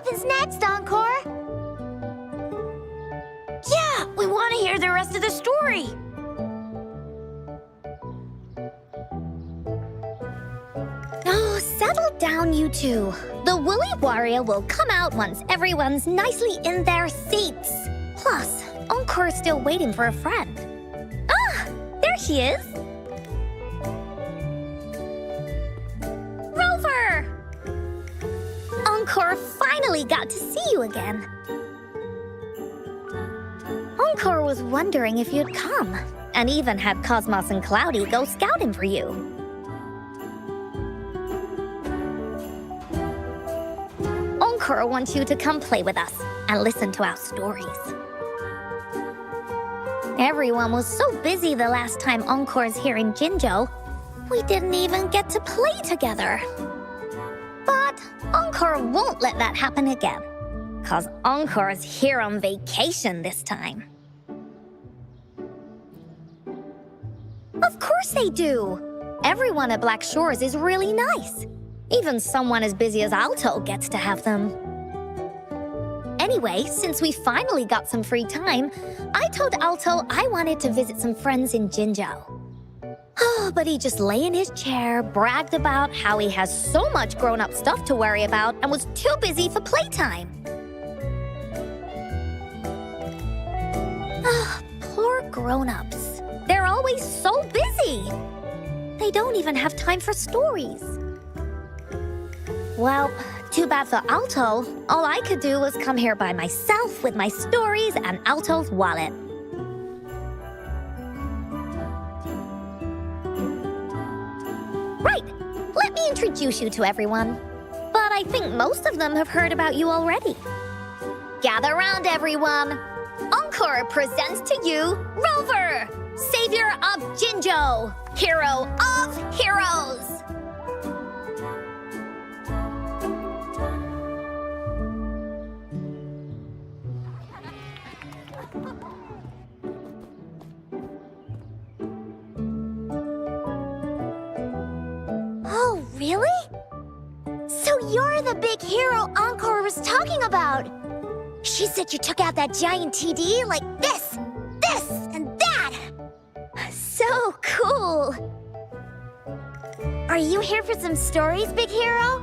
happens next, Encore? Yeah, we want to hear the rest of the story. Oh, settle down, you two. The Woolly Warrior will come out once everyone's nicely in their seats. Plus, Encore's still waiting for a friend. Ah, there she is. Rover! Encore finally got to see you again. Encore was wondering if you'd come, and even had Cosmos and Cloudy go scouting for you. Encore wants you to come play with us and listen to our stories. Everyone was so busy the last time Encore's here in Jinzhou, we didn't even get to play together. But Encore won't let that happen again, 'cause Encore's here on vacation this time. Of course they do! Everyone at Black Shores is really nice. Even someone as busy as Alto gets to have them. Anyway, since we finally got some free time, I told Alto I wanted to visit some friends in Jinzhou. Oh, but he just lay in his chair, bragged about how he has so much grown-up stuff to worry about, and was too busy for playtime. Ah, poor grown-ups. They're always so busy. They don't even have time for stories. Well, too bad for Alto. All I could do was come here by myself with my stories and Alto's wallet. Right, let me introduce you to everyone. But I think most of them have heard about you already. Gather round, everyone. Encore presents to you Rover, savior of Jinzhou, hero of heroes. Oh, really? So you're the big hero Encore was talking about. She said you took out that giant TD like this, and that. So cool. Are you here for some stories, big hero?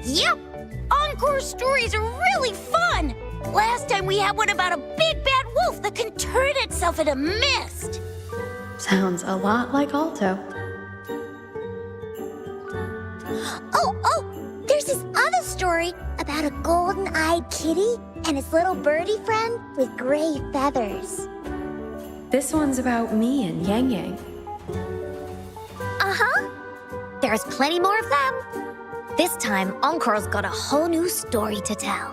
Yep! Encore stories are really fun! Last time we had one about a big bad wolf that can turn itself into mist. Sounds a lot like Alto. Oh, there's this other story about a golden-eyed kitty and his little birdie friend with gray feathers. This one's about me and Yang Yang. Uh-huh. There's plenty more of them. This time, Encore's got a whole new story to tell.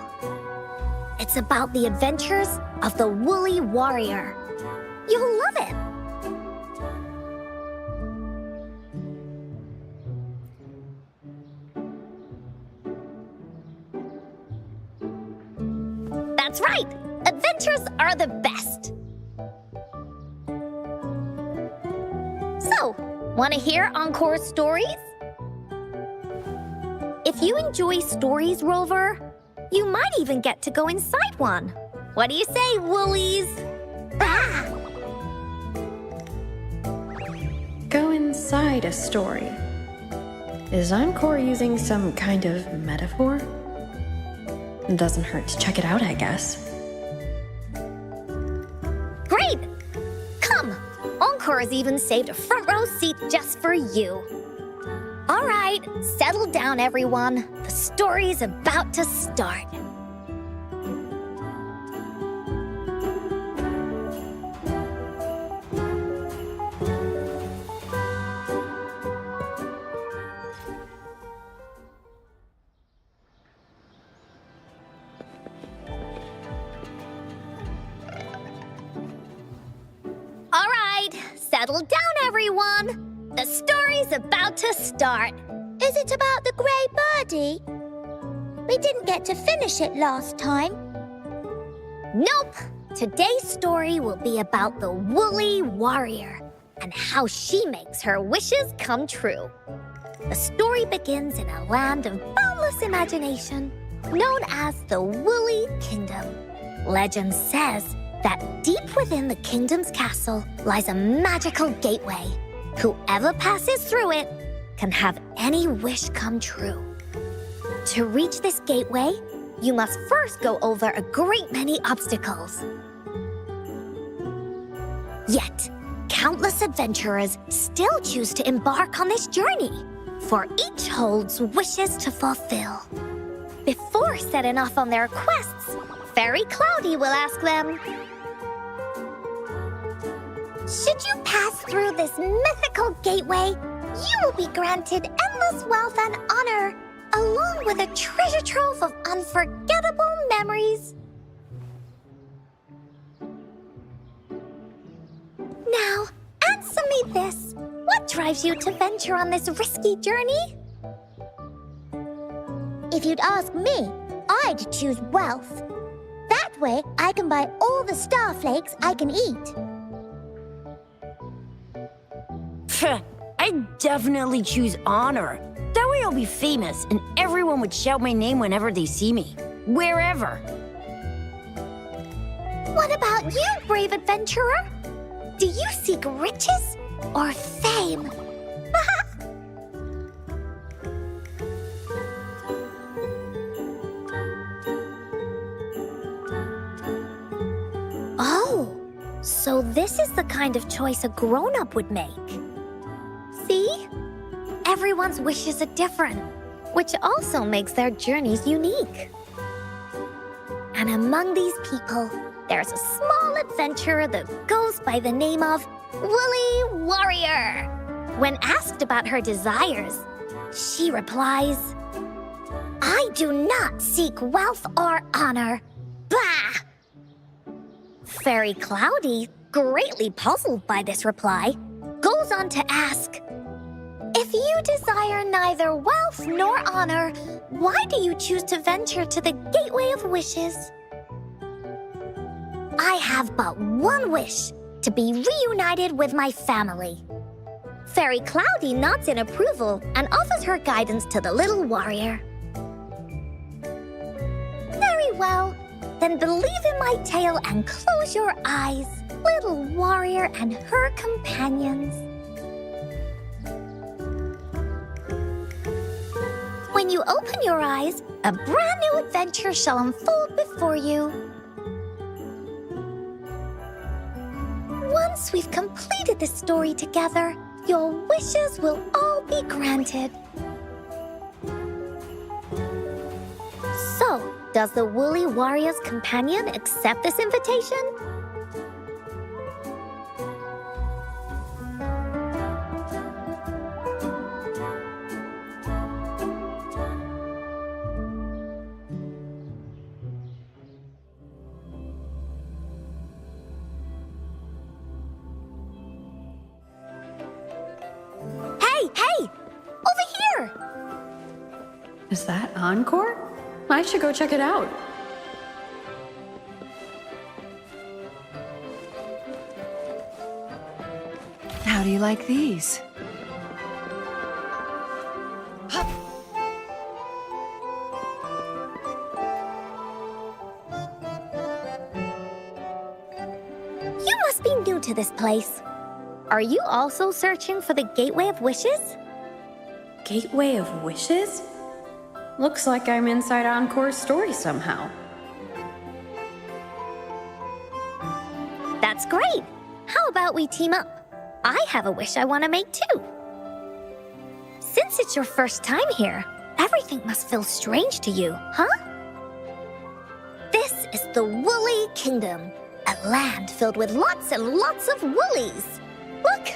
It's about the adventures of the Woolly Warrior. You'll love it. That's right! Adventures are the best! So, want to hear Encore's stories? If you enjoy stories, Rover, you might even get to go inside one. What do you say, Woolies? Ah! Go inside a story. Is Encore using some kind of metaphor? It doesn't hurt to check it out, I guess. Great! Come! Encore has even saved a front row seat just for you. All right, settle down, everyone. The story's about to start. All right, settle down, everyone. The story's about to start. Is it about the grey birdie? We didn't get to finish it last time. Nope. Today's story will be about the Woolly Warrior. and how she makes her wishes come true. The story begins in a land of boundless imagination, known as the Woolly Kingdom. Legend says that deep within the kingdom's castle lies a magical gateway. Whoever passes through it can have any wish come true. To reach this gateway, you must first go over a great many obstacles. Yet, countless adventurers still choose to embark on this journey, for each holds wishes to fulfill. Before setting off on their quests, Fairy Cloudy will ask them, should you pass through this mythical gateway, you will be granted endless wealth and honor, along with a treasure trove of unforgettable memories. Now, answer me this. What drives you to venture on this risky journey? If you'd ask me, I'd choose wealth. That way, I can buy all the starflakes I can eat. I'd definitely choose honor. That way I'll be famous and everyone would shout my name whenever they see me. Wherever. What about you, brave adventurer? Do you seek riches or fame? Oh, so this is the kind of choice a grown-up would make. See? Everyone's wishes are different, which also makes their journeys unique. And among these people, there's a small adventurer that goes by the name of Woolly Warrior. When asked about her desires, she replies, I do not seek wealth or honor. Bah! Fairy Cloudy, greatly puzzled by this reply, goes on to ask, if you desire neither wealth nor honor, why do you choose to venture to the Gateway of Wishes? I have but one wish, to be reunited with my family. Fairy Cloudy nods in approval and offers her guidance to the little warrior. Very well, then believe in my tale and close your eyes, little warrior and her companions. When you open your eyes, a brand new adventure shall unfold before you. Once we've completed this story together, your wishes will all be granted. So, does the Woolly Warrior's companion accept this invitation? Hey! Over here! Is that Encore? I should go check it out. How do you like these? You must be new to this place. Are you also searching for the Gateway of Wishes? Gateway of Wishes? Looks like I'm inside Encore's story somehow. That's great! How about we team up? I have a wish I want to make too. Since it's your first time here, everything must feel strange to you, huh? This is the Woolly Kingdom, a land filled with lots and lots of woolies. Look,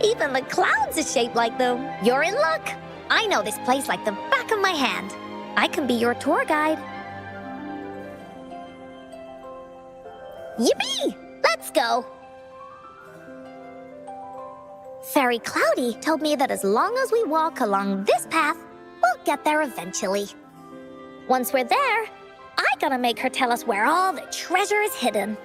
even the clouds are shaped like them. You're in luck. I know this place like the back of my hand. I can be your tour guide. Yippee! Let's go! Fairy Cloudy told me that as long as we walk along this path, we'll get there eventually. Once we're there, I gotta make her tell us where all the treasure is hidden.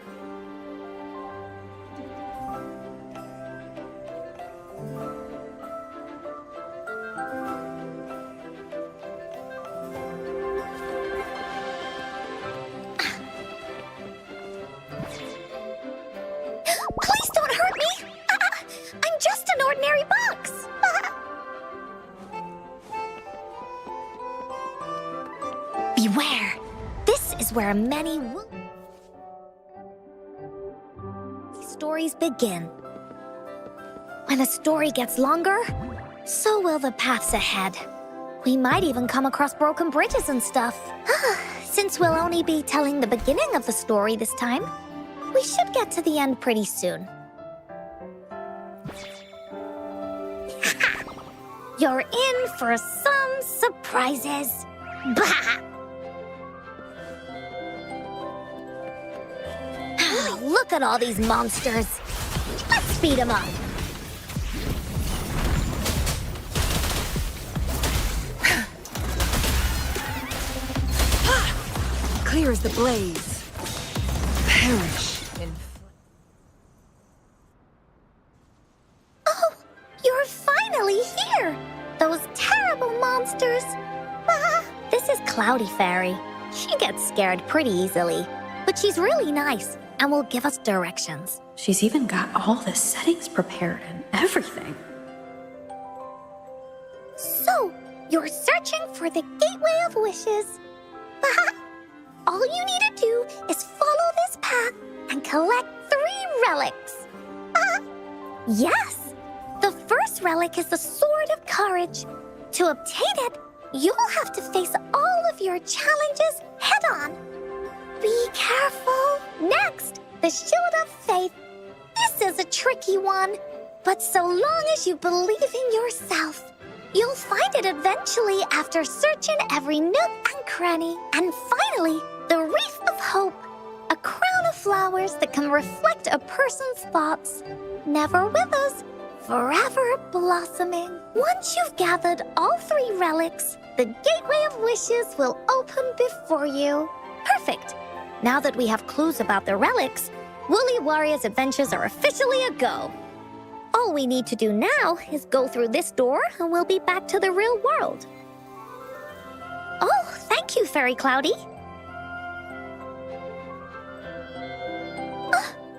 just an ordinary box. Beware. This is where many stories begin. When a story gets longer, so will the paths ahead. We might even come across broken bridges and stuff. Since we'll only be telling the beginning of the story this time, we should get to the end pretty soon. You're in for some surprises. Bah! Look at all these monsters. Let's speed them up. Clear as the blaze. Perish in... Oh, you're finally here. Those terrible monsters. This is Cloudy Fairy. She gets scared pretty easily, but she's really nice and will give us directions. She's even got all the settings prepared and everything. So, you're searching for the Gateway of Wishes. All you need to do is follow this path and collect 3 relics. Yes! The first relic is the Sword of Courage. To obtain it, you'll have to face all of your challenges head-on. Be careful. Next, the Shield of Faith. This is a tricky one, but so long as you believe in yourself, you'll find it eventually after searching every nook and cranny. And finally, the Wreath of Hope, a crown of flowers that can reflect a person's thoughts. Never withers, forever blossoming. Once you've gathered all 3 relics, the Gateway of Wishes will open before you. Perfect. Now that we have clues about the relics, Woolly Warrior's adventures are officially a go. All we need to do now is go through this door and we'll be back to the real world. Oh, thank you, Fairy Cloudy.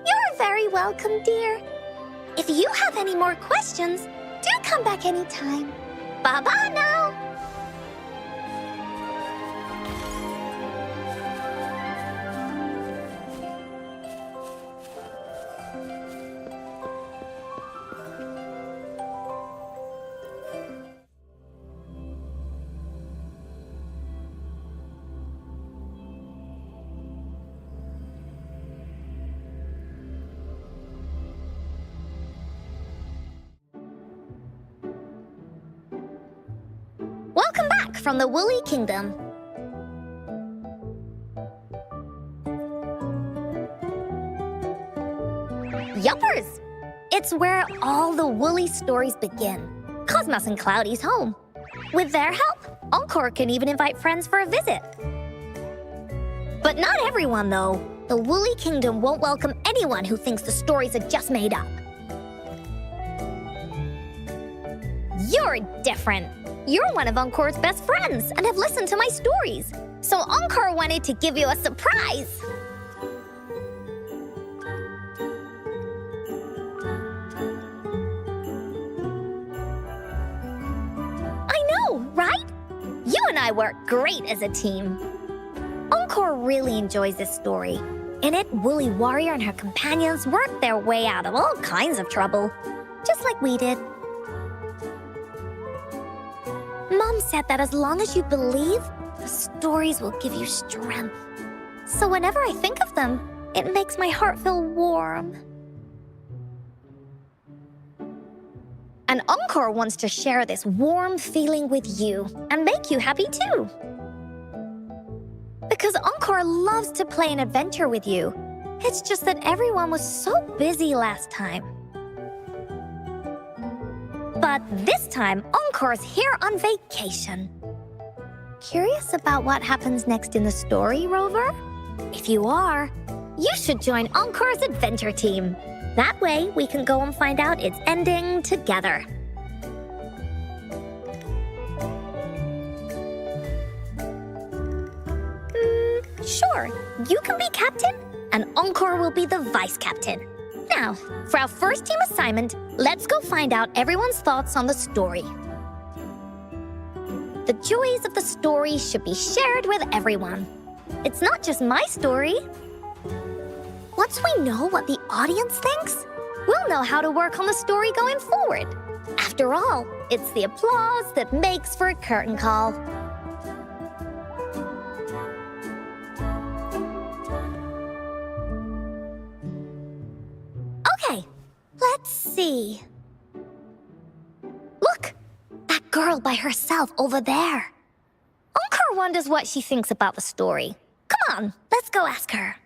You're very welcome, dear. If you have any more questions, do come back anytime. Bye-bye now. Welcome back from the Woolly Kingdom. Yuppers! It's where all the Woolly stories begin. Cosmos and Cloudy's home. With their help, Encore can even invite friends for a visit. But not everyone, though. The Woolly Kingdom won't welcome anyone who thinks the stories are just made up. You're different. You're one of Encore's best friends and have listened to my stories. So Encore wanted to give you a surprise. I know, right? You and I work great as a team. Encore really enjoys this story. In it, Woolly Warrior and her companions work their way out of all kinds of trouble, just like we did. Mom said that as long as you believe, the stories will give you strength. So whenever I think of them, it makes my heart feel warm. And Encore wants to share this warm feeling with you and make you happy too. Because Encore loves to play an adventure with you. It's just that everyone was so busy last time. But this time, Encore's here on vacation. Curious about what happens next in the story, Rover? If you are, you should join Encore's adventure team. That way, we can go and find out its ending together. Sure, you can be captain, and Encore will be the vice captain. Now, for our first team assignment, let's go find out everyone's thoughts on the story. The joys of the story should be shared with everyone. It's not just my story. Once we know what the audience thinks, we'll know how to work on the story going forward. After all, it's the applause that makes for a curtain call. Okay, let's see. Look, that girl by herself over there. Encore wonders what she thinks about the story. Come on, let's go ask her.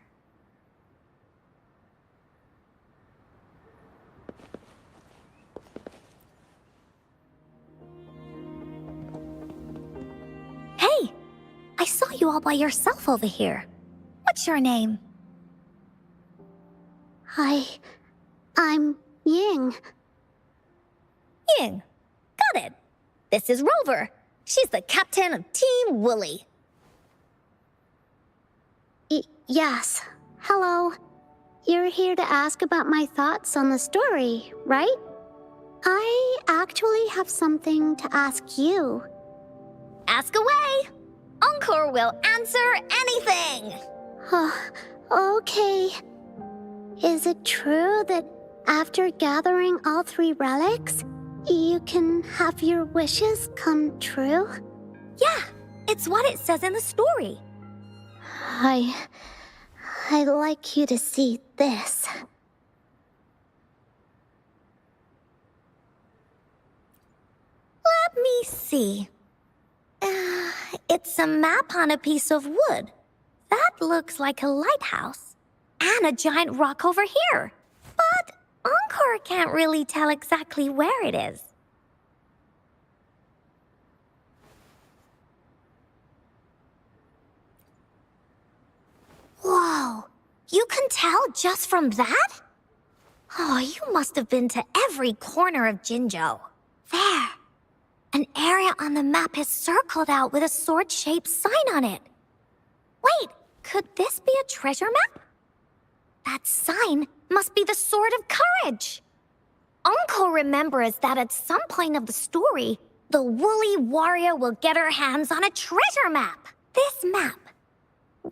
Hey, I saw you all by yourself over here. What's your name? I'm Ying. Ying. Got it. This is Rover. She's the captain of Team Woolly. Yes. Hello. You're here to ask about my thoughts on the story, right? I actually have something to ask you. Ask away. Encore will answer anything. Okay. Is it true that after gathering all 3 relics, you can have your wishes come true? Yeah, it's what it says in the story. I'd like you to see this. Let me see. It's a map on a piece of wood. That looks like a lighthouse. And a giant rock over here. But Encore can't really tell exactly where it is. Whoa, you can tell just from that? Oh, you must have been to every corner of Jinzhou. There. An area on the map is circled out with a sword-shaped sign on it. Wait, could this be a treasure map? That sign must be the Sword of Courage. Encore remembers that at some point of the story, the woolly warrior will get her hands on a treasure map. This map,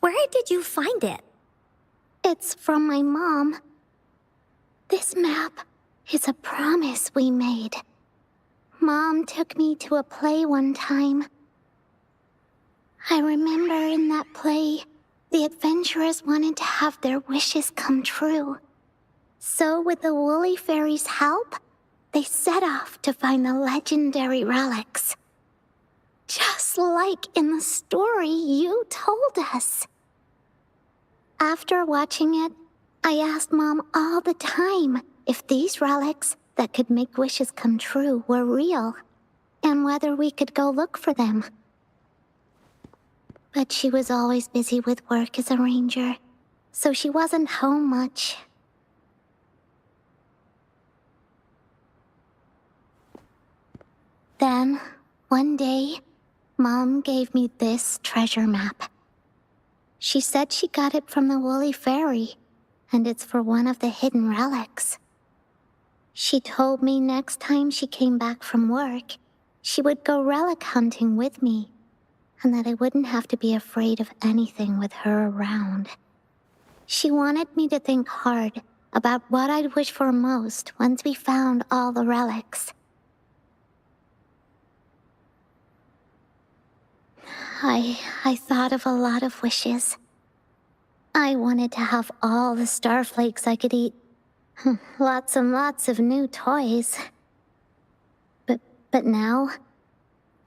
where did you find it? It's from my mom. This map is a promise we made. Mom took me to a play one time. I remember in that play, the adventurers wanted to have their wishes come true. So with the Woolly Fairy's help, they set off to find the legendary relics. Just like in the story you told us. After watching it, I asked Mom all the time if these relics that could make wishes come true were real, and whether we could go look for them. But she was always busy with work as a ranger, so she wasn't home much. Then, one day, Mom gave me this treasure map. She said she got it from the Woolly Fairy, and it's for one of the hidden relics. She told me next time she came back from work, she would go relic hunting with me, and that I wouldn't have to be afraid of anything with her around. She wanted me to think hard about what I'd wish for most once we found all the relics. I thought of a lot of wishes. I wanted to have all the starflakes I could eat. Lots and lots of new toys. But now,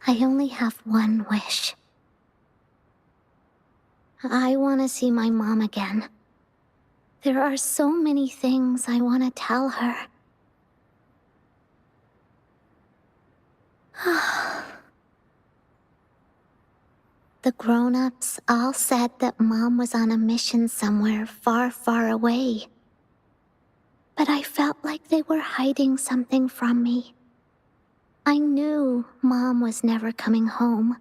I only have one wish. I want to see my mom again. There are so many things I want to tell her. The grown-ups all said that Mom was on a mission somewhere far, far away. But I felt like they were hiding something from me. I knew Mom was never coming home.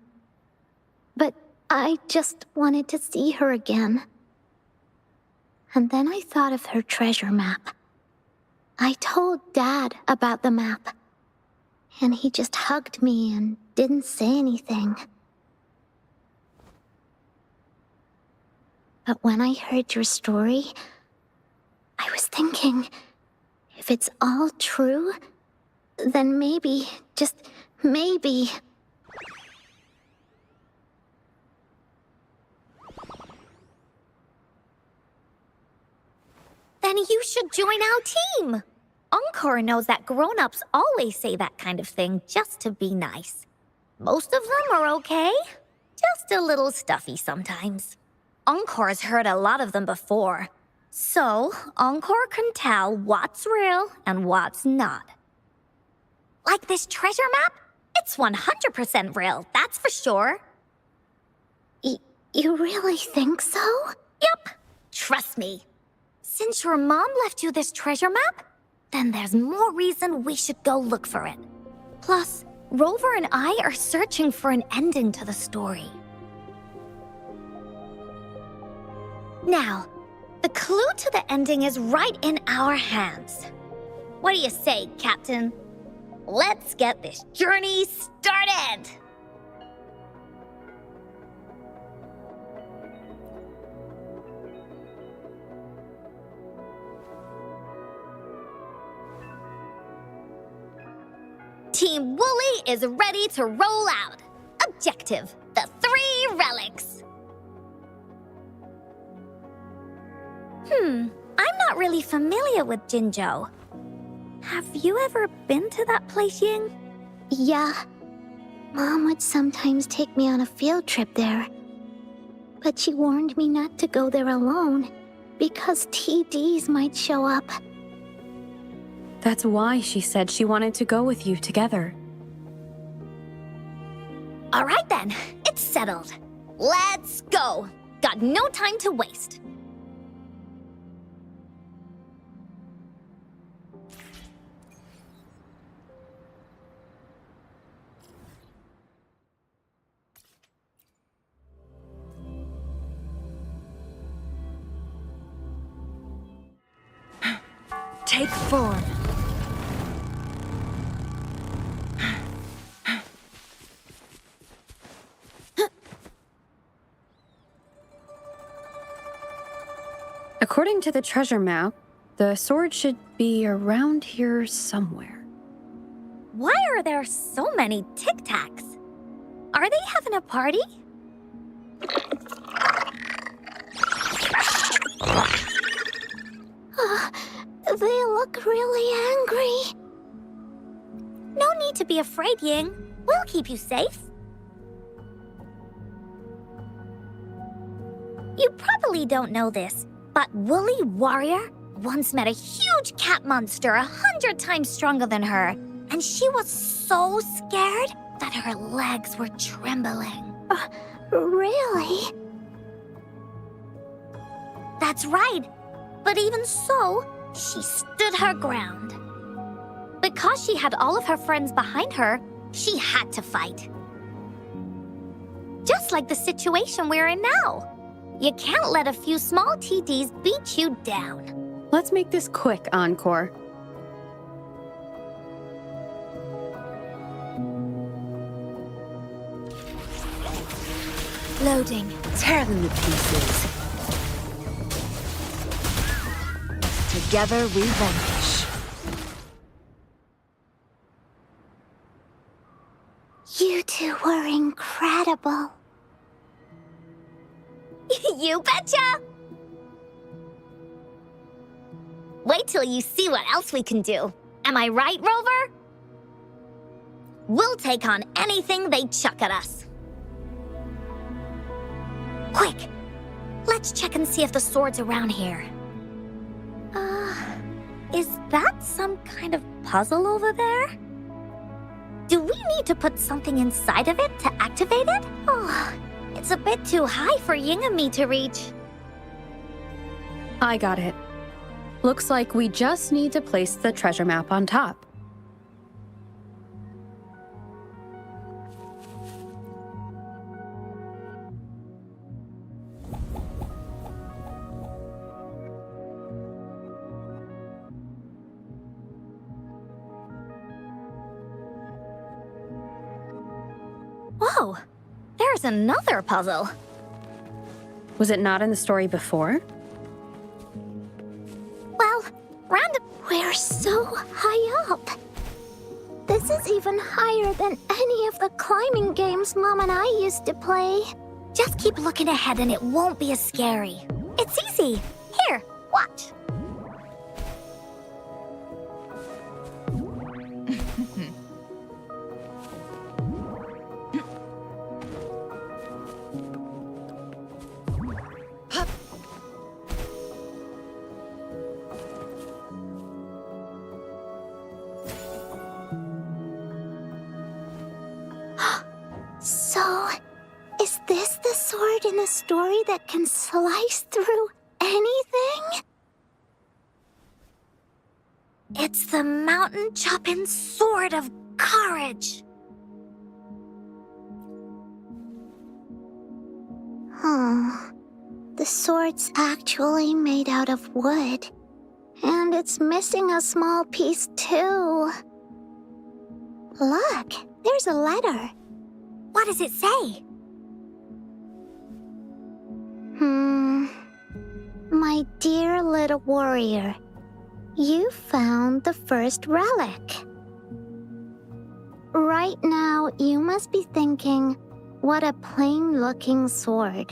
But I just wanted to see her again. And then I thought of her treasure map. I told Dad about the map, and he just hugged me and didn't say anything. But when I heard your story, I was thinking, if it's all true, then maybe, just maybe... Then you should join our team. Encore knows that grown-ups always say that kind of thing just to be nice. Most of them are okay, just a little stuffy sometimes. Encore's heard a lot of them before, so Encore can tell what's real and what's not. Like this treasure map? It's 100% real, that's for sure. You really think so? Yep, trust me. Since your mom left you this treasure map, then there's more reason we should go look for it. Plus, Rover and I are searching for an ending to the story. Now, the clue to the ending is right in our hands. What do you say, Captain? Let's get this journey started! Team Wooly is ready to roll out. Objective, the 3 relics. I'm not really familiar with Jinzhou. Have you ever been to that place, Ying? Yeah. Mom would sometimes take me on a field trip there. But she warned me not to go there alone, because TDs might show up. That's why she said she wanted to go with you together. All right then, it's settled. Let's go. Got no time to waste. Take form. According to the treasure map, the sword should be around here somewhere. Why are there so many Tic Tacs? Are they having a party? They look really angry. No need to be afraid, Ying. We'll keep you safe. You probably don't know this, but Woolly Warrior once met a huge cat monster 100 times stronger than her, and she was so scared that her legs were trembling. Really? That's right. But even so, she stood her ground. Because she had all of her friends behind her, she had to fight. Just like the situation we're in now. You can't let a few small TDs beat you down. Let's make this quick, Encore. Loading. Tear them to pieces. Together we vanquish. You two were incredible. You betcha! Wait till you see what else we can do. Am I right, Rover? We'll take on anything they chuck at us. Quick! Let's check and see if the sword's around here. Is that some kind of puzzle over there? Do we need to put something inside of it to activate it? Oh, it's a bit too high for Ying and me to reach. I got it. Looks like we just need to place the treasure map on top. Oh, there's another puzzle. Was it not in the story before? Well, we're so high up. This is even higher than any of the climbing games Mom and I used to play. Just keep looking ahead and it won't be as scary. It's easy. Here, watch. So, is this the sword in a story that can slice through anything? It's the mountain chopping sword of courage. Huh. The sword's actually made out of wood. And it's missing a small piece, too. Look, there's a letter. What does it say? My dear little warrior, you found the first relic. Right now, you must be thinking, what a plain-looking sword.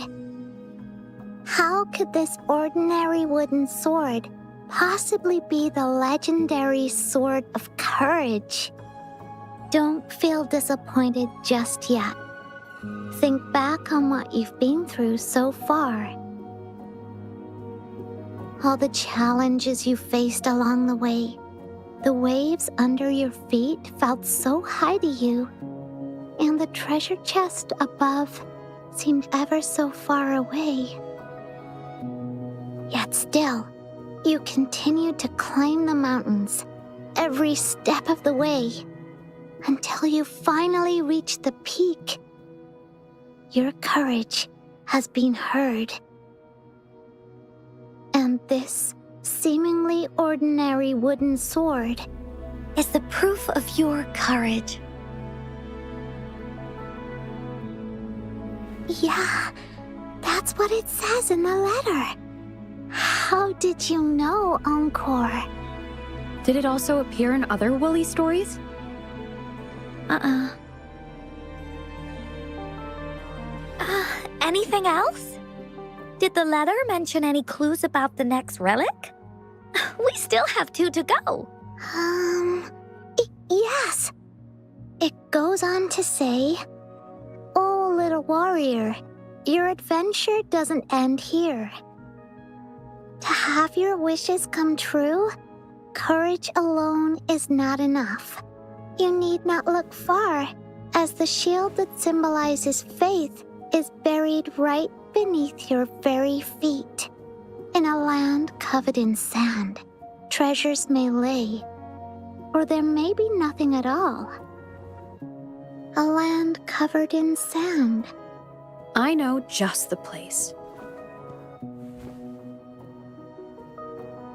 How could this ordinary wooden sword possibly be the legendary sword of courage? Don't feel disappointed just yet. Think back on what you've been through so far. All the challenges you faced along the way. The waves under your feet felt so high to you, and the treasure chest above seemed ever so far away. Yet still, you continued to climb the mountains, every step of the way, until you finally reached the peak. Your courage has been heard. And this seemingly ordinary wooden sword Is the proof of your courage. Yeah, that's what it says in the letter. How did you know, Encore? Did it also appear in other Woolly stories? Anything else? Did the letter mention any clues about the next relic? We still have 2 to go. Yes. It goes on to say, "Oh, little warrior, your adventure doesn't end here. To have your wishes come true, courage alone is not enough. You need not look far, as the shield that symbolizes faith is buried right beneath your very feet. In a land covered in sand, treasures may lay, or there may be nothing at all. A land covered in sand." I know just the place.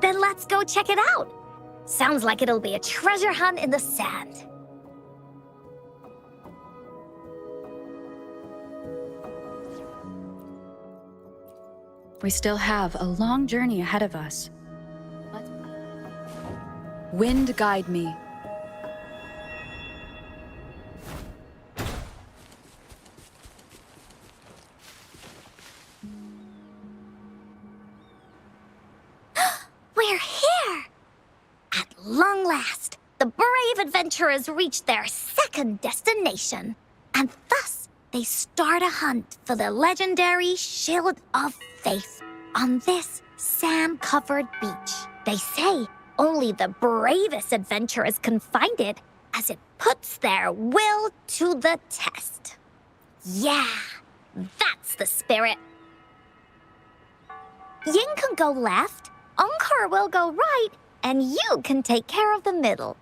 Then let's go check it out. Sounds like it'll be a treasure hunt in the sand. We still have a long journey ahead of us. Wind guide me. We're here! At long last, the brave adventurers reach their second destination, and thus they start a hunt for the legendary Shield of Faith on this sand-covered beach. They say only the bravest adventurers can find it, as it puts their will to the test. Yeah, that's the spirit. Yin can go left, Encore will go right, and you can take care of the middle.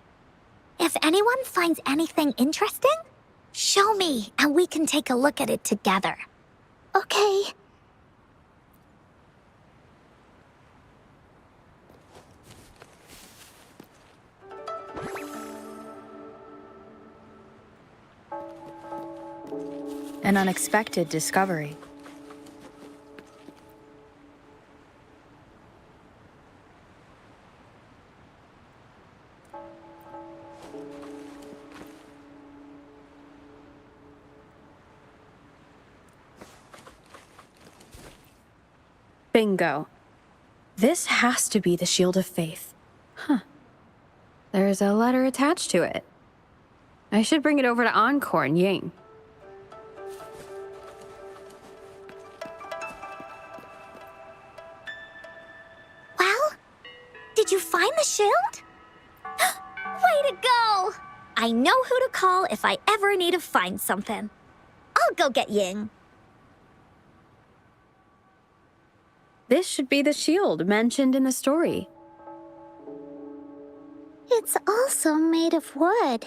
If anyone finds anything interesting, show me and we can take a look at it together. Okay. An unexpected discovery. Bingo. This has to be the Shield of Faith. Huh. There's a letter attached to it. I should bring it over to Encore and Ying. Well, did you find the shield? Way to go! I know who to call if I ever need to find something. I'll go get Ying. This should be the shield mentioned in the story. It's also made of wood.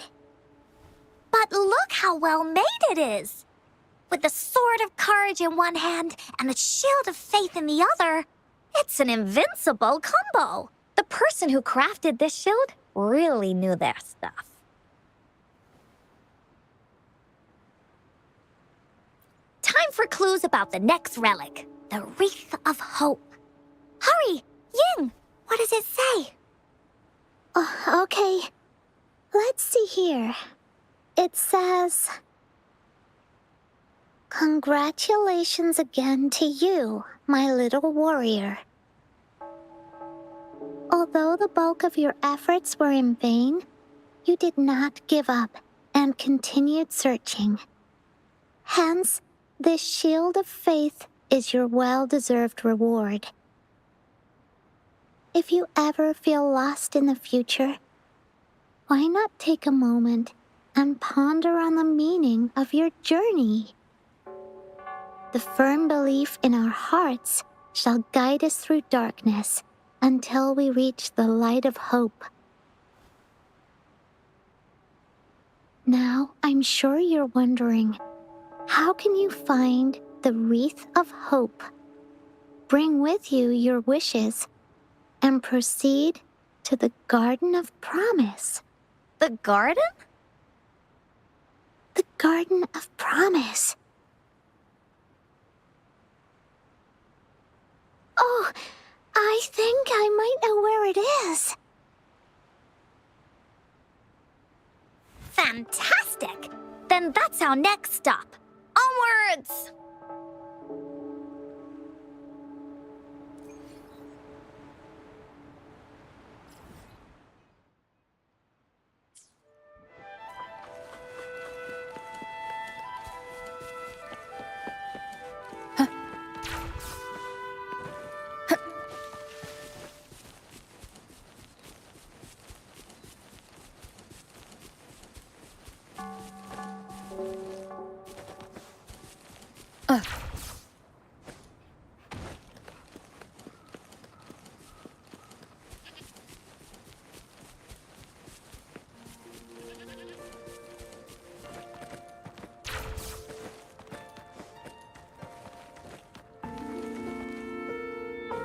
But look how well made it is! With the sword of courage in one hand and the shield of faith in the other, it's an invincible combo. The person who crafted this shield really knew their stuff. Time for clues about the next relic, the Wreath of Hope. Hurry! Ying! What does it say? Oh, okay. Let's see here. It says, "Congratulations again to you, my little warrior. Although the bulk of your efforts were in vain, you did not give up and continued searching. Hence, this shield of faith is your well-deserved reward. If you ever feel lost in the future, why not take a moment and ponder on the meaning of your journey? The firm belief in our hearts shall guide us through darkness until we reach the light of hope." Now, I'm sure you're wondering, how can you find the Wreath of Hope? Bring with you your wishes and proceed to the Garden of Promise. The garden? The Garden of Promise. Oh, I think I might know where it is. Fantastic! Then that's our next stop. Onwards!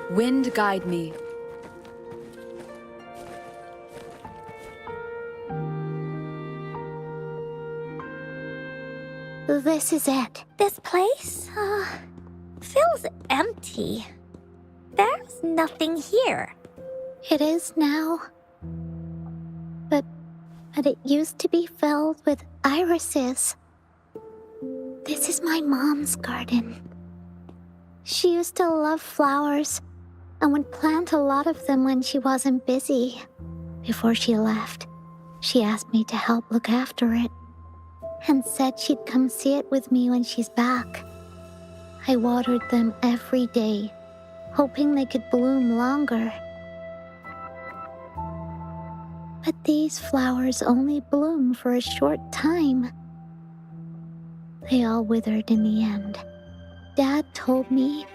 Wind guide me. This is it. This place, feels empty. There's nothing here. It is now. But it used to be filled with irises. This is my mom's garden. She used to love flowers and would plant a lot of them when she wasn't busy. Before she left, she asked me to help look after it and said she'd come see it with me when she's back. I watered them every day, hoping they could bloom longer. But these flowers only bloom for a short time. They all withered in the end. Dad told me,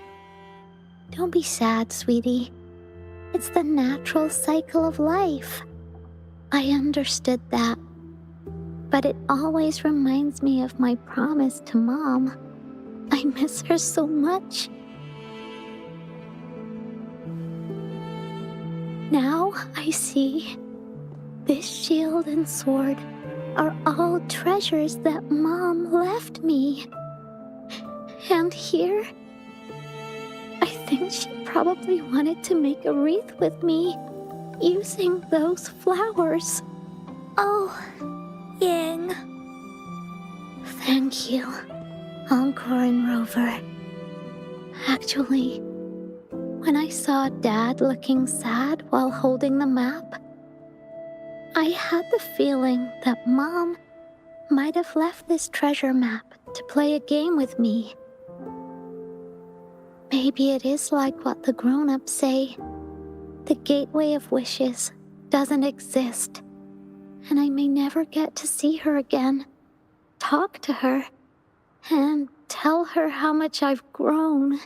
"Don't be sad, sweetie. It's the natural cycle of life." I understood that, but it always reminds me of my promise to Mom. I miss her so much. Now I see this shield and sword are all treasures that Mom left me. And here, I think she probably wanted to make a wreath with me using those flowers. Oh, Ying. Thank you, Encore and Rover. Actually, when I saw Dad looking sad while holding the map, I had the feeling that Mom might have left this treasure map to play a game with me. Maybe it is like what the grown-ups say. The Gateway of Wishes doesn't exist, and I may never get to see her again, talk to her, and tell her how much I've grown.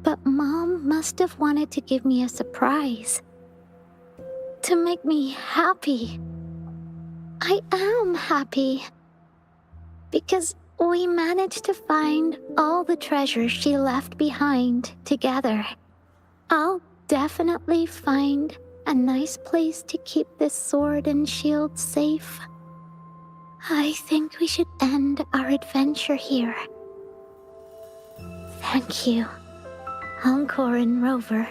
But Mom must have wanted to give me a surprise. To make me happy. I am happy. Because we managed to find all the treasures she left behind together. I'll definitely find a nice place to keep this sword and shield safe. I think we should end our adventure here. Thank you, Encore and Rover.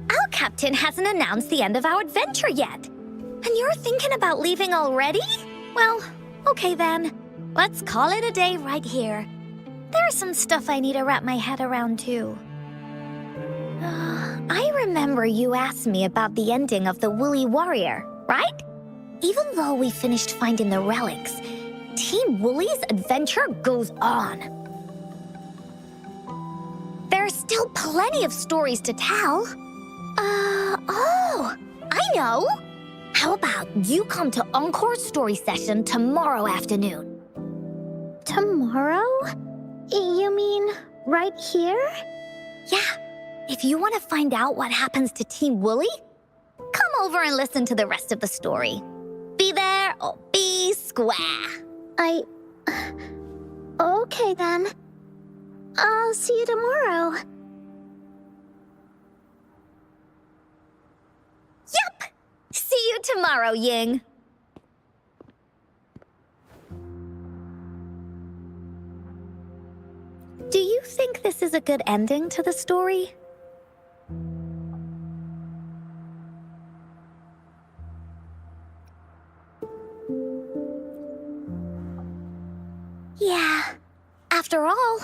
Our captain hasn't announced the end of our adventure yet. And you're thinking about leaving already? Well, okay then. Let's call it a day right here. There's some stuff I need to wrap my head around too. I remember you asked me about the ending of the Woolly Warrior, right? Even though we finished finding the relics, Team Woolly's adventure goes on. There's still plenty of stories to tell. Oh, I know! How about you come to Encore's story session tomorrow afternoon? Tomorrow? You mean right here? Yeah, if you want to find out what happens to Team Woolly, come over and listen to the rest of the story. Be there or be square. Okay then. I'll see you tomorrow. Yup! See you tomorrow, Ying. Do you think this is a good ending to the story? Yeah. After all,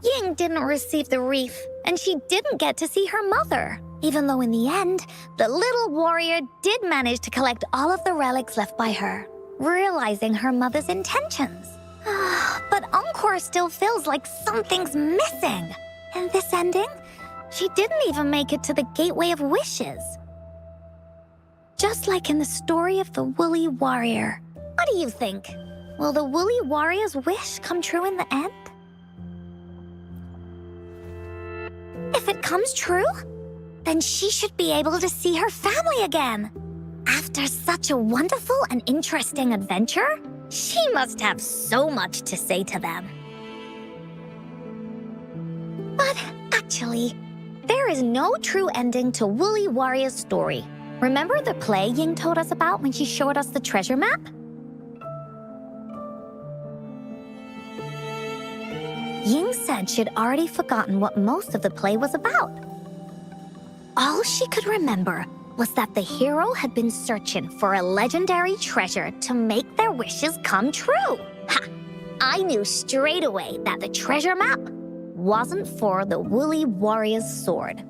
Ying didn't receive the wreath, and she didn't get to see her mother. Even though in the end, the little warrior did manage to collect all of the relics left by her, realizing her mother's intentions. But Encore still feels like something's missing. In this ending, she didn't even make it to the Gateway of Wishes. Just like in the story of the Woolly Warrior. What do you think? Will the Woolly Warrior's wish come true in the end? If it comes true, then she should be able to see her family again. After such a wonderful and interesting adventure, she must have so much to say to them. But actually, there is no true ending to Woolly Warrior's story. Remember the play Ying told us about when she showed us the treasure map? Ying said she'd already forgotten what most of the play was about. All she could remember was that the hero had been searching for a legendary treasure to make their wishes come true. Ha! I knew straight away that the treasure map wasn't for the Woolly Warrior's sword.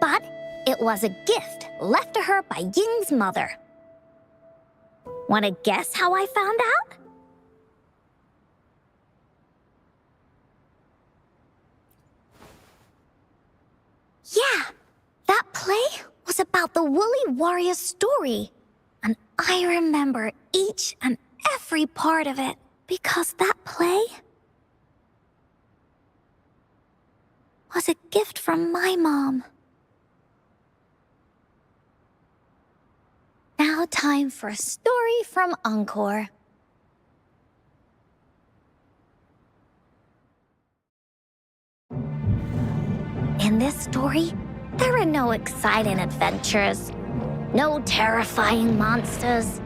But it was a gift left to her by Ying's mother. Want to guess how I found out? Yeah, that play was about the Woolly Warrior's story. And I remember each and every part of it because that play was a gift from my mom now time for a story from Encore. In this story, there are no exciting adventures, no terrifying monsters.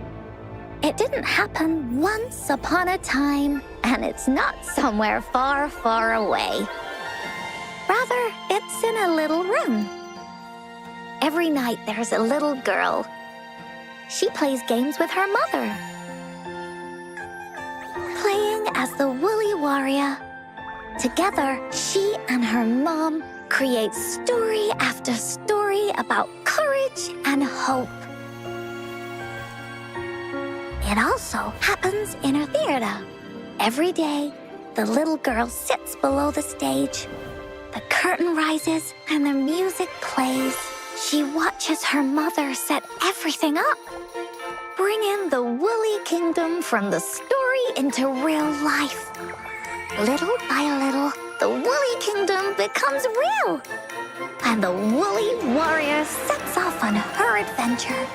It didn't happen once upon a time, and it's not somewhere far, far away. Rather, it's in a little room. Every night there's a little girl. She plays games with her mother, playing as the Woolly Warrior. Together, she and her mom create story after story about courage and hope. It also happens in her theater. Every day, the little girl sits below the stage. The curtain rises and the music plays. She watches her mother set everything up, bring in the Woolly Kingdom from the story into real life. Little by little, the Woolly Kingdom becomes real, and the Woolly Warrior sets off on her adventure.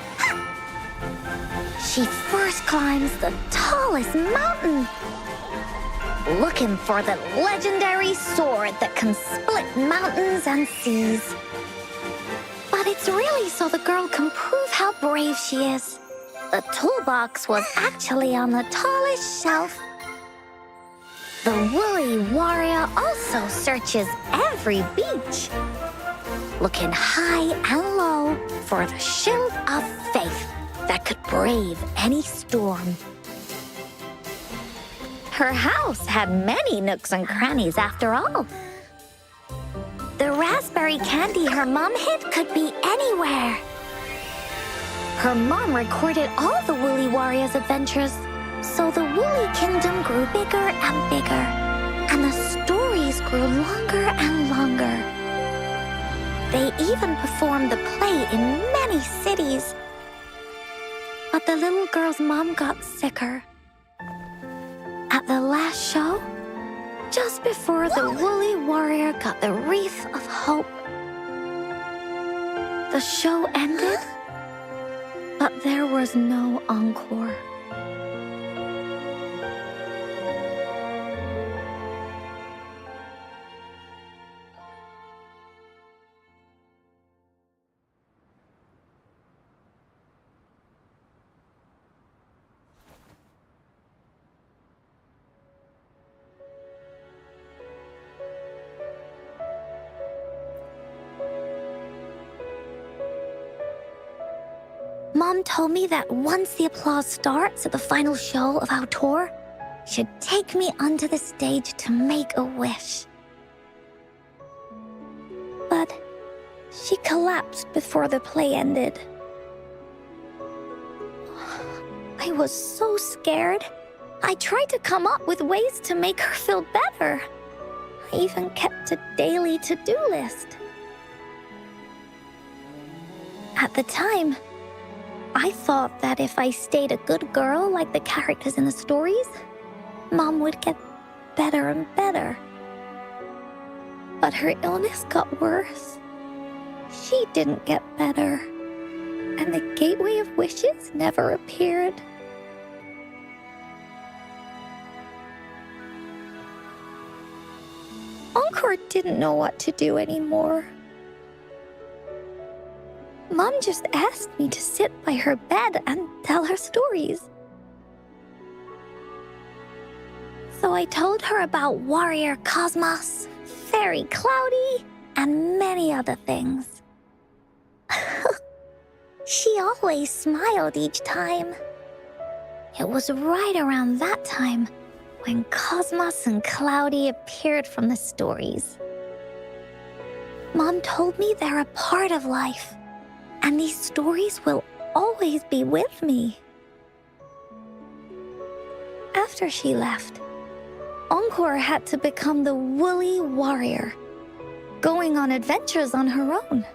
She first climbs the tallest mountain, looking for the legendary sword that can split mountains and seas. But it's really so the girl can prove how brave she is. The toolbox was actually on the tallest shelf. The Woolly Warrior also searches every beach, looking high and low for the shield of faith that could brave any storm. Her house had many nooks and crannies after all. The raspberry candy her mom hid could be anywhere. Her mom recorded all the Woolly Warrior's adventures, so the Woolly Kingdom grew bigger and bigger, and the stories grew longer and longer. They even performed the play in many cities. But the little girl's mom got sicker. At the last show, just before the Woolly Warrior got the wreath of hope, the show ended, but there was no encore. Mom told me that once the applause starts at the final show of our tour, she'd take me onto the stage to make a wish. But she collapsed before the play ended. I was so scared. I tried to come up with ways to make her feel better. I even kept a daily to-do list. At the time, I thought that if I stayed a good girl like the characters in the stories, Mom would get better and better. But her illness got worse. She didn't get better, and the Gateway of Wishes never appeared. Encore didn't know what to do anymore. Mom just asked me to sit by her bed and tell her stories. So I told her about Warrior Cosmos, Fairy Cloudy, and many other things. She always smiled each time. It was right around that time when Cosmos and Cloudy appeared from the stories. Mom told me they're a part of life, and these stories will always be with me. After she left, Encore had to become the Woolly Warrior, going on adventures on her own.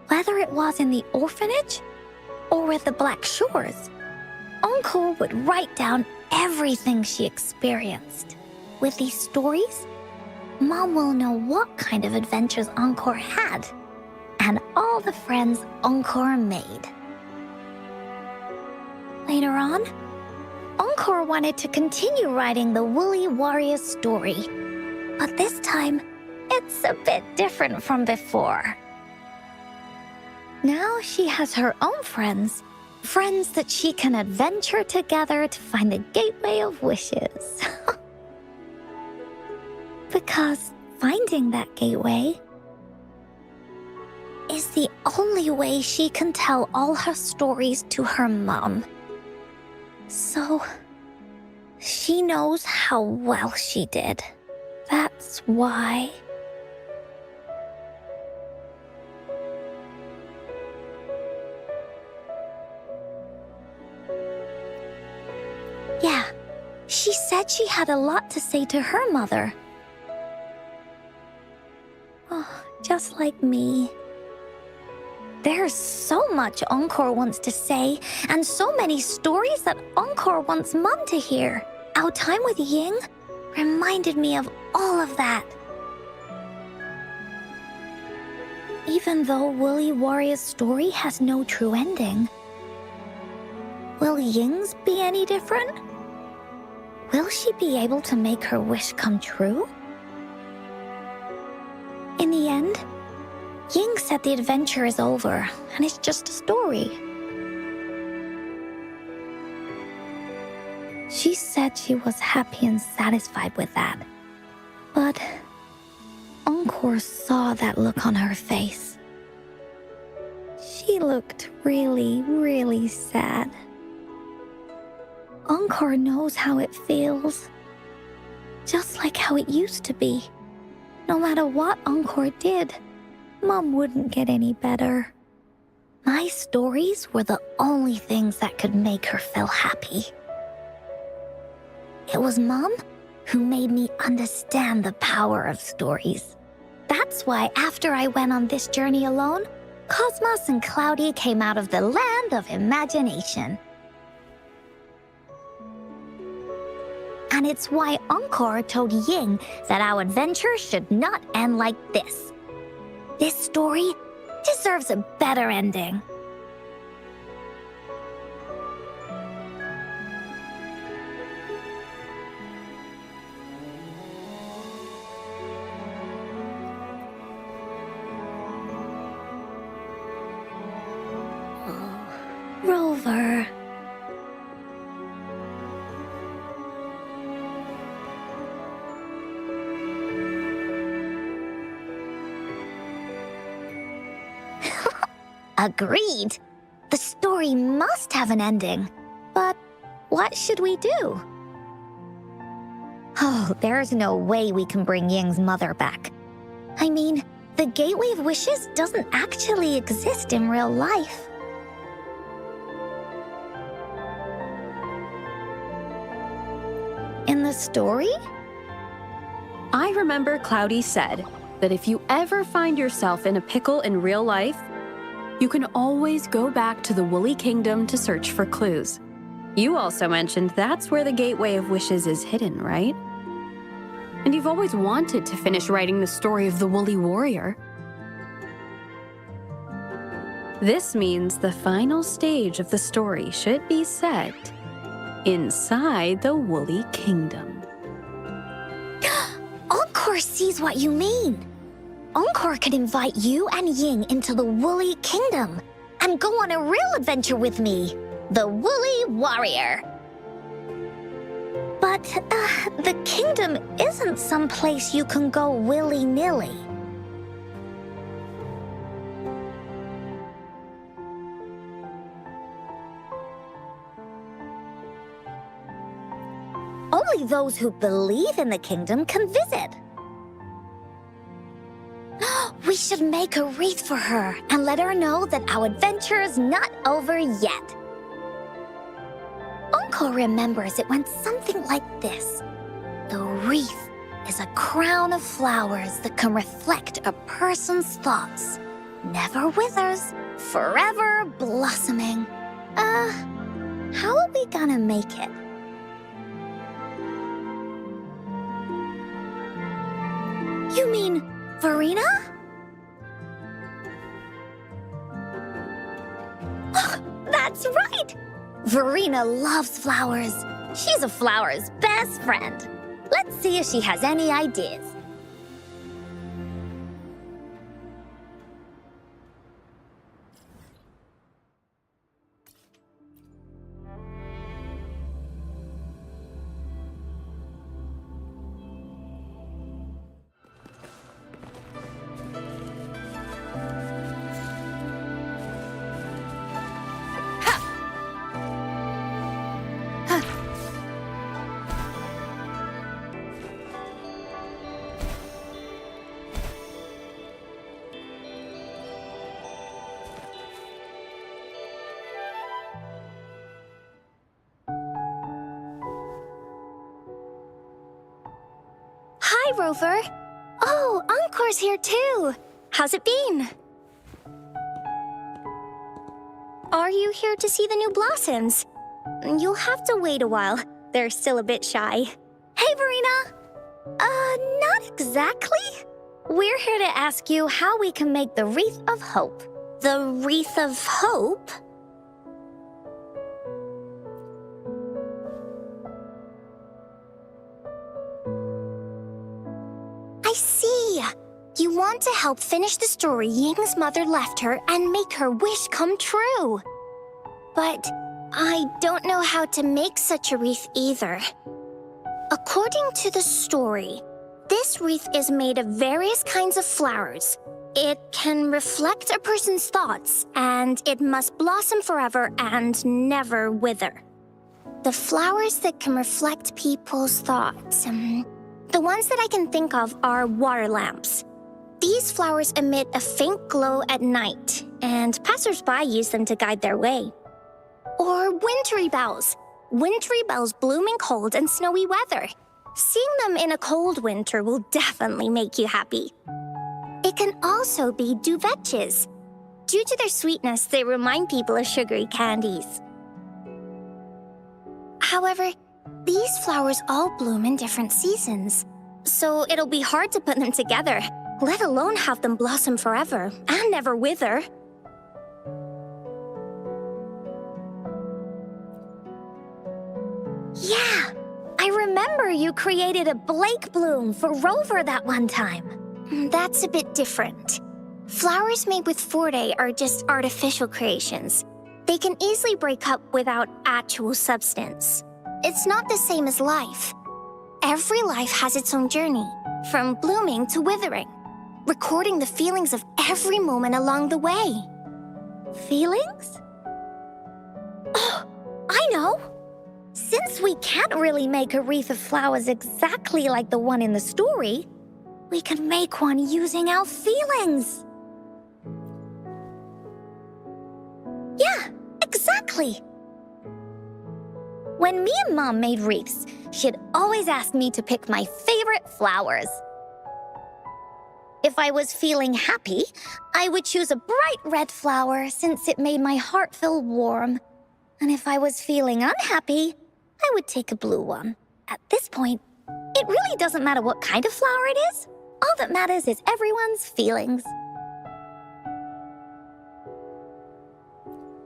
Whether it was in the orphanage or with the Black Shores, Encore would write down everything she experienced. With these stories, Mom will know what kind of adventures Encore had and all the friends Encore made. Later on, Encore wanted to continue writing the Woolly Warrior story. But this time, it's a bit different from before. Now she has her own friends. Friends that she can adventure together to find the Gateway of Wishes. Because finding that gateway is the only way she can tell all her stories to her mom. So, she knows how well she did. That's why. Yeah, she said she had a lot to say to her mother. Oh, just like me. There's so much Encore wants to say, and so many stories that Encore wants Mom to hear. Our time with Ying reminded me of all of that. Even though Woolly Warrior's story has no true ending, will Ying's be any different? Will she be able to make her wish come true? In the end, Ying said the adventure is over, and it's just a story. She said she was happy and satisfied with that. But Encore saw that look on her face. She looked really, really sad. Encore knows how it feels. Just like how it used to be. No matter what Encore did, Mom wouldn't get any better. My stories were the only things that could make her feel happy. It was Mom who made me understand the power of stories. That's why after I went on this journey alone, Cosmos and Cloudy came out of the land of imagination. And it's why Encore told Ying that our adventure should not end like this. This story deserves a better ending. Oh, Rover. Agreed. The story must have an ending. But what should we do? Oh, there's no way we can bring Ying's mother back. I mean, the Gateway of Wishes doesn't actually exist in real life. In the story? I remember Cloudy said that if you ever find yourself in a pickle in real life, you can always go back to the Woolly Kingdom to search for clues. You also mentioned that's where the Gateway of Wishes is hidden, right? And you've always wanted to finish writing the story of the Woolly Warrior. This means the final stage of the story should be set inside the Woolly Kingdom. Encore sees what you mean. Encore could invite you and Ying into the Woolly Kingdom and go on a real adventure with me, the Woolly Warrior. But the kingdom isn't some place you can go willy-nilly. Only those who believe in the kingdom can visit. We should make a wreath for her and let her know that our adventure is not over yet. Encore remembers it went something like this. The wreath is a crown of flowers that can reflect a person's thoughts. Never withers, forever blossoming. How are we gonna make it? You mean Verena? That's right! Verena loves flowers. She's a flower's best friend. Let's see if she has any ideas. Hi, Rover. Oh, Encore's here too. How's it been? Are you here to see the new blossoms? You'll have to wait a while. They're still a bit shy. Hey, Verena. Not exactly. We're here to ask you how we can make the Wreath of Hope. The Wreath of Hope? I see. You want to help finish the story Ying's mother left her and make her wish come true. But I don't know how to make such a wreath either. According to the story, this wreath is made of various kinds of flowers. It can reflect a person's thoughts, and it must blossom forever and never wither. The flowers that can reflect people's thoughts, the ones that I can think of are water lamps. These flowers emit a faint glow at night, and passers-by use them to guide their way. Or wintry bells. Wintry bells bloom in cold and snowy weather. Seeing them in a cold winter will definitely make you happy. It can also be duvetches. Due to their sweetness, they remind people of sugary candies. However, these flowers all bloom in different seasons, so it'll be hard to put them together, let alone have them blossom forever and never wither. Yeah, I remember you created a Blake bloom for Rover that one time. That's a bit different. Flowers made with Forte are just artificial creations. They can easily break up without actual substance. It's not the same as life. Every life has its own journey, from blooming to withering, recording the feelings of every moment along the way. Feelings? Oh, I know! Since we can't really make a wreath of flowers exactly like the one in the story, we can make one using our feelings. Yeah, exactly. When me and Mom made wreaths, she'd always ask me to pick my favorite flowers. If I was feeling happy, I would choose a bright red flower since it made my heart feel warm. And if I was feeling unhappy, I would take a blue one. At this point, it really doesn't matter what kind of flower it is. All that matters is everyone's feelings.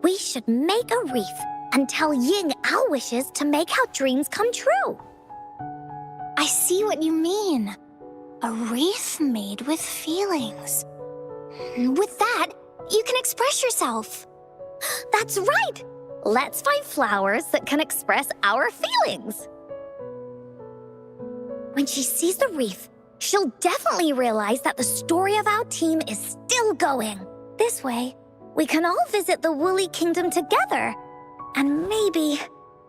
We should make a wreath and tell Ying our wishes to make our dreams come true. I see what you mean. A wreath made with feelings. With that, you can express yourself. That's right! Let's find flowers that can express our feelings. When she sees the wreath, she'll definitely realize that the story of our team is still going. This way, we can all visit the Woolly Kingdom together, and maybe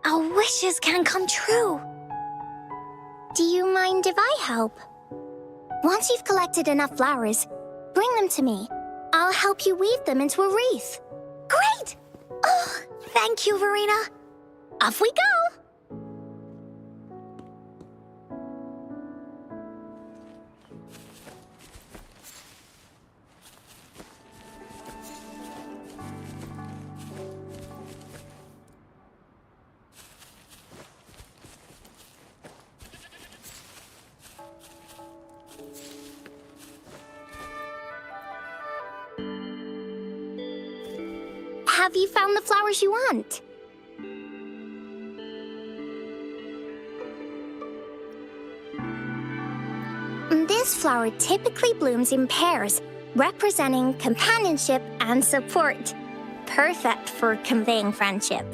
our wishes can come true. Do you mind if I help? Once you've collected enough flowers, bring them to me. I'll help you weave them into a wreath. Great! Oh, thank you, Verena. Off we go! Have you found the flowers you want? This flower typically blooms in pairs, representing companionship and support. Perfect for conveying friendship.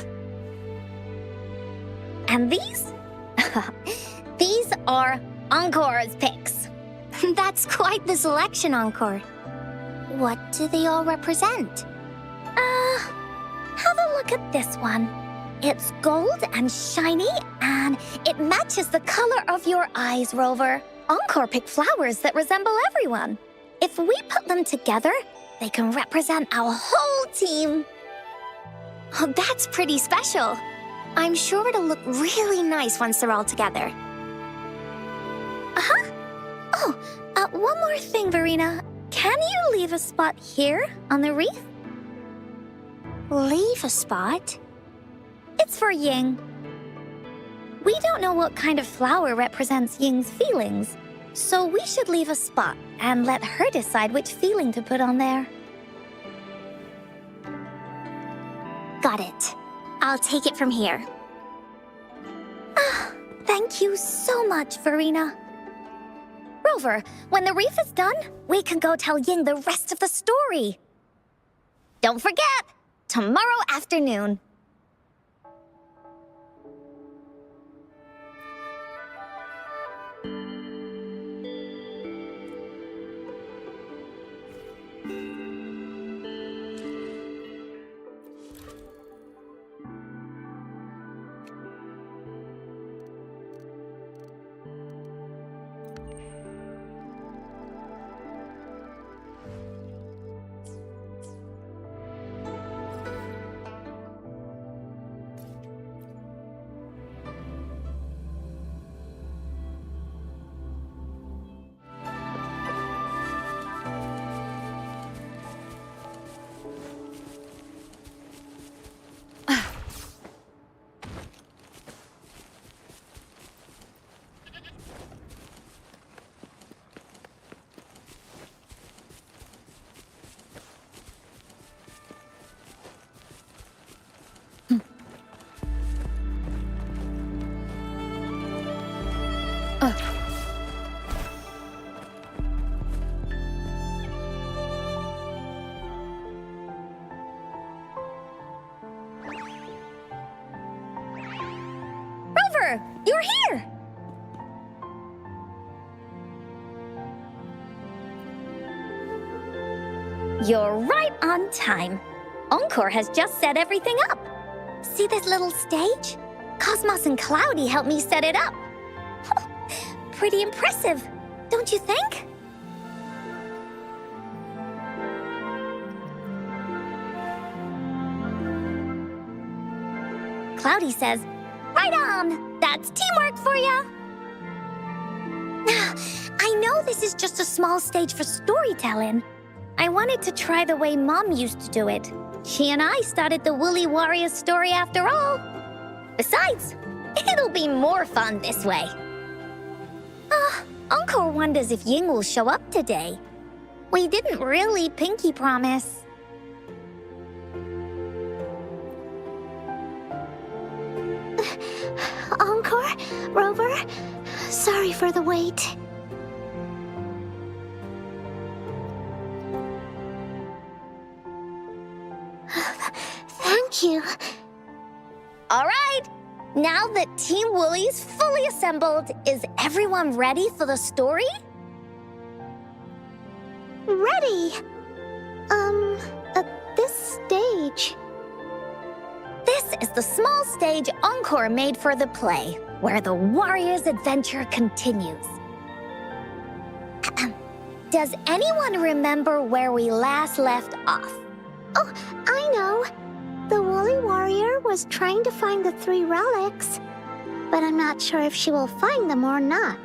And these? These are Encore's picks. That's quite the selection, Encore. What do they all represent? Have a look at this one. It's gold and shiny, and it matches the color of your eyes, Rover. Encore picked flowers that resemble everyone. If we put them together, they can represent our whole team. Oh, that's pretty special. I'm sure it'll look really nice once they're all together. Oh, one more thing, Verena. Can you leave a spot here on the wreath? Leave a spot? It's for Ying. We don't know what kind of flower represents Ying's feelings, so we should leave a spot and let her decide which feeling to put on there. Got it. I'll take it from here. Thank you so much, Verena. Rover, when the wreath is done, we can go tell Ying the rest of the story. Don't forget, tomorrow afternoon. Rover, you're here! You're right on time. Encore has just set everything up. See this little stage? Cosmos and Cloudy helped me set it up. Pretty impressive, don't you think? Cloudy says, right on! That's teamwork for ya! I know this is just a small stage for storytelling. I wanted to try the way Mom used to do it. She and I started the Woolly Warrior story after all. Besides, it'll be more fun this way. Encore wonders if Ying will show up today. We didn't really pinky promise. Encore, Rover, sorry for the wait. Thank you. All right. Now that Team Woolly's fully assembled, is everyone ready for the story? Ready. At this stage. This is the small stage Encore made for the play, where the warrior's adventure continues. Does anyone remember where we last left off? Oh, I know. The Woolly Warrior was trying to find the 3 relics, but I'm not sure if she will find them or not.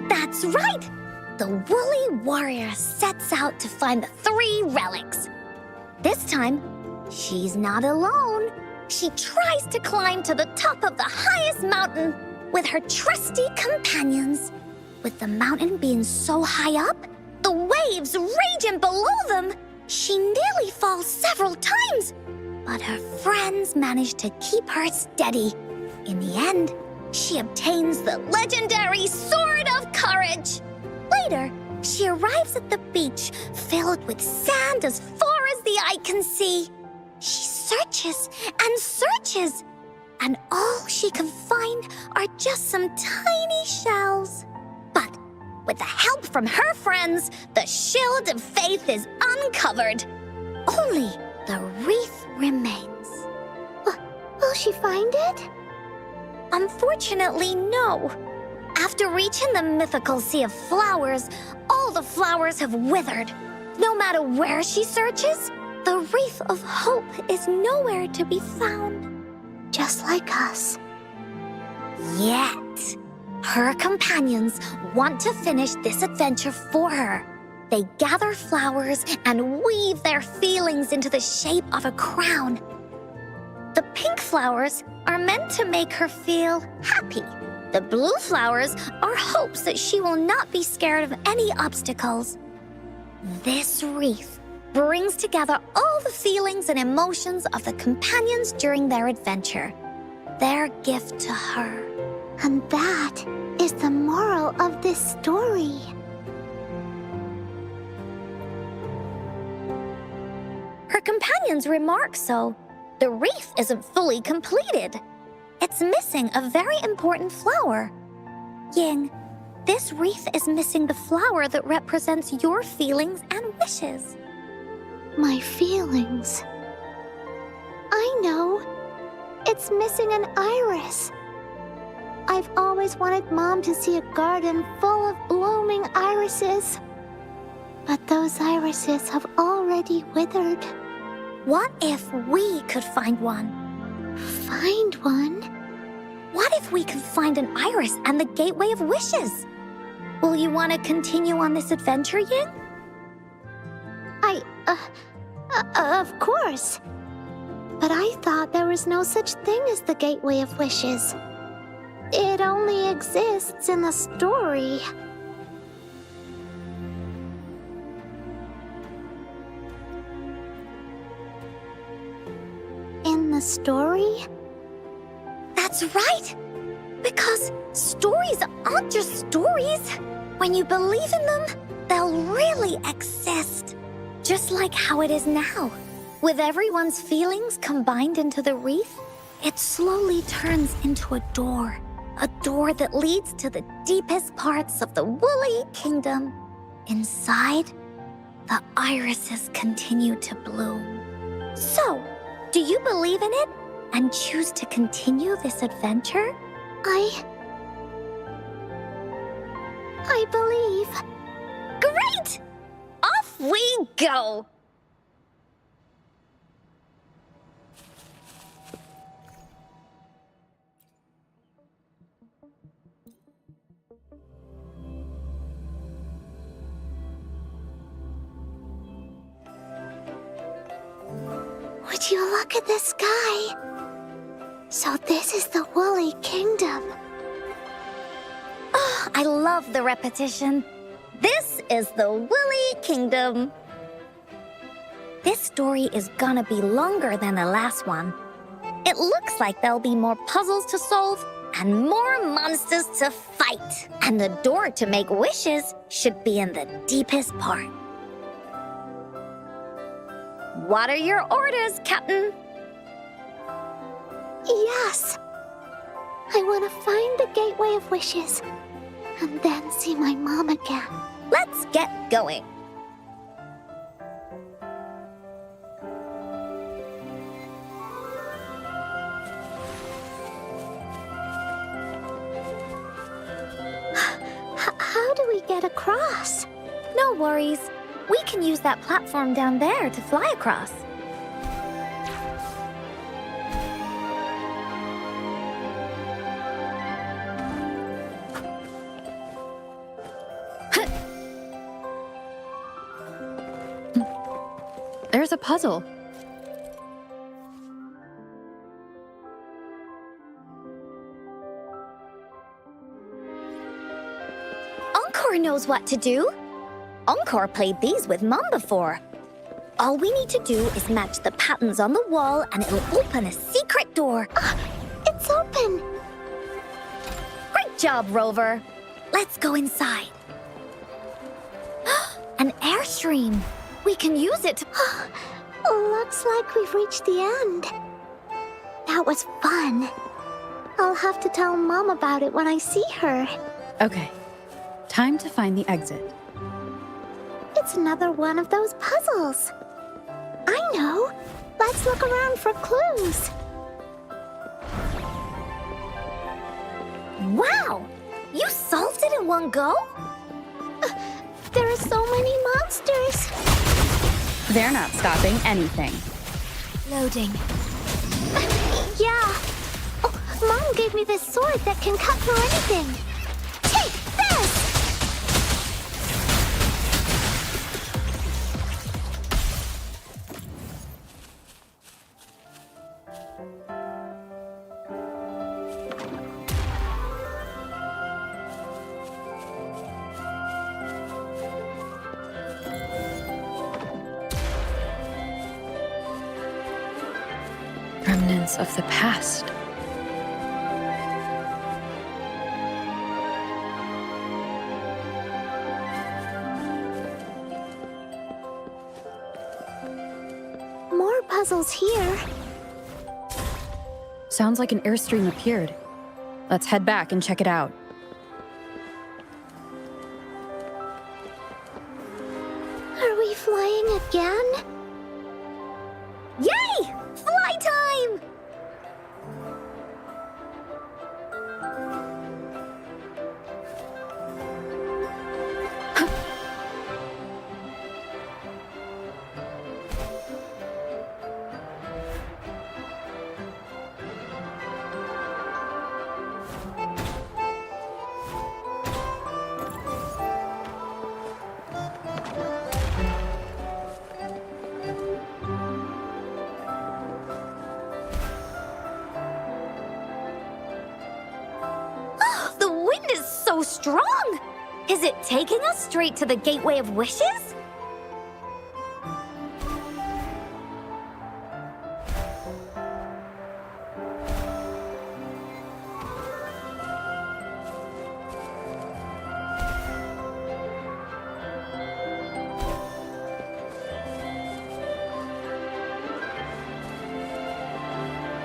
That's right! The Woolly Warrior sets out to find the 3 relics. This time, she's not alone. She tries to climb to the top of the highest mountain with her trusty companions. With the mountain being so high up, the waves raging below them, she nearly falls several times. But her friends manage to keep her steady. In the end, she obtains the legendary Sword of Courage. later, she arrives at the beach filled with sand as far as the eye can see. She searches and searches, and all she can find are just some tiny shells. But with the help from her friends, the shield of faith is uncovered. Only the wreath remains. Will she find it? Unfortunately, no. After reaching the mythical sea of flowers, all the flowers have withered. No matter where she searches, the wreath of hope is nowhere to be found. Just like us. Yet, her companions want to finish this adventure for her. They gather flowers and weave their feelings into the shape of a crown. The pink flowers are meant to make her feel happy. The blue flowers are hopes that she will not be scared of any obstacles. This wreath brings together all the feelings and emotions of the companions during their adventure. Their gift to her. And that is the moral of this story. Her companions remark so. The wreath isn't fully completed. It's missing a very important flower. Ying, this wreath is missing the flower that represents your feelings and wishes. My feelings. I know. It's missing an iris. I've always wanted Mom to see a garden full of blooming irises. But those irises have already withered. What if we could find one? Find one? What if we could find an iris and the gateway of wishes? Will you want to continue on this adventure, Ying? Of course. But I thought there was no such thing as the gateway of wishes. It only exists in the story. In the story? That's right! Because stories aren't just stories. When you believe in them, they'll really exist. Just like how it is now. With everyone's feelings combined into the wreath, it slowly turns into a door. A door that leads to the deepest parts of the Woolly Kingdom. Inside, the irises continue to bloom. So, do you believe in it and choose to continue this adventure? I believe. Great! Off we go! Would you look at the sky? So this is the Woolly Kingdom. Oh, I love the repetition. This is the Woolly Kingdom. This story is gonna be longer than the last one. It looks like there'll be more puzzles to solve and more monsters to fight. And the door to make wishes should be in the deepest part. What are your orders, Captain? Yes. I want to find the Gateway of Wishes and then see my mom again. Let's get going. How do we get across? No worries. We can use that platform down there to fly across. There's a puzzle. Encore knows what to do. Encore played these with Mom before. All we need to do is match the patterns on the wall and it'll open a secret door. It's open. Great job, Rover. Let's go inside. airstream. We can use it to... Looks like we've reached the end. That was fun. I'll have to tell Mom about it when I see her. Okay, time to find the exit. It's another one of those puzzles. I know. Let's look around for clues. Wow! You solved it in one go? There are so many monsters. They're not stopping anything. Loading. Yeah. Oh, Mom gave me this sword that can cut through anything. Take this! Remnants of the past. More puzzles here. Sounds like an airstream appeared. Let's head back and check it out. Are we flying again? Yay! Fly time! The wind is so strong! Is it taking us straight to the Gateway of Wishes?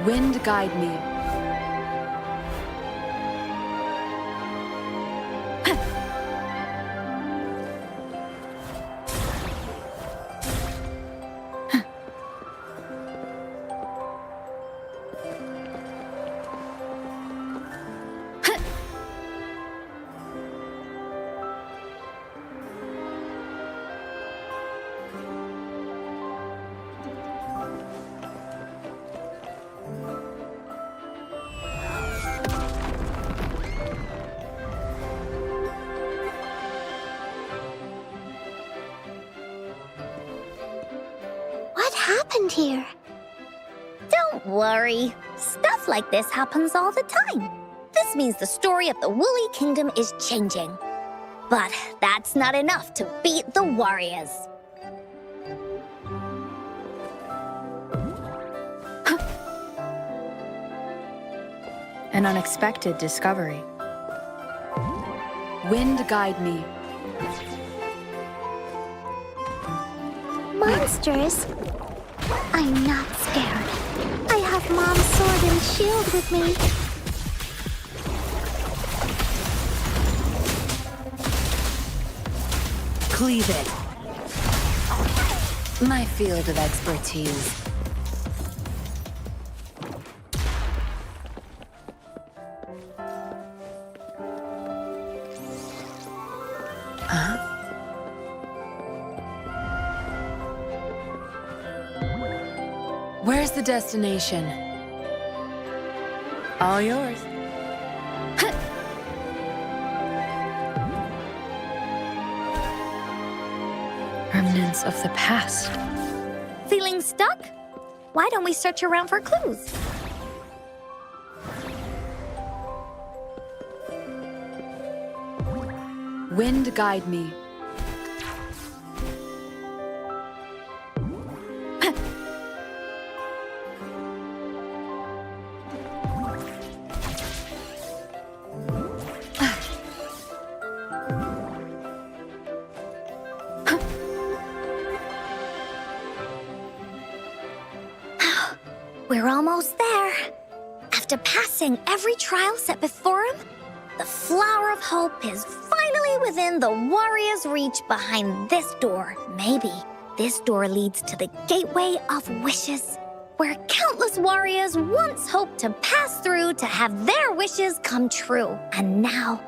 Wind guide me. What happened here? Don't worry. Stuff like this happens all the time. This means the story of the Woolly Kingdom is changing. But that's not enough to beat the warriors. An unexpected discovery. Wind guide me. Monsters? I'm not scared. I have Mom's sword and shield with me. Cleave it. My field of expertise. Where's the destination? All yours. Remnants of the past. Feeling stuck? Why don't we search around for clues? Wind guide me. We're almost there. After passing every trial set before him, the Flower of Hope is finally within the warrior's reach behind this door. Maybe this door leads to the Gateway of Wishes, where countless warriors once hoped to pass through to have their wishes come true. And now,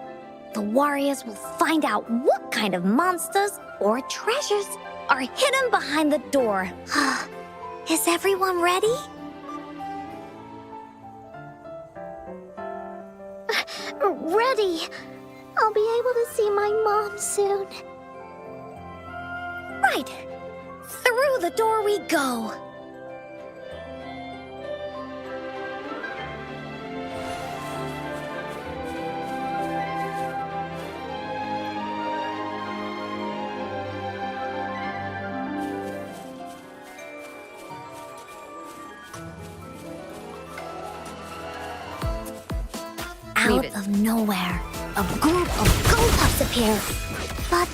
the warriors will find out what kind of monsters or treasures are hidden behind the door. Is everyone ready? Ready. I'll be able to see my mom soon. Right. Through the door we go. Out of nowhere, a group of Go-Puffs appear. But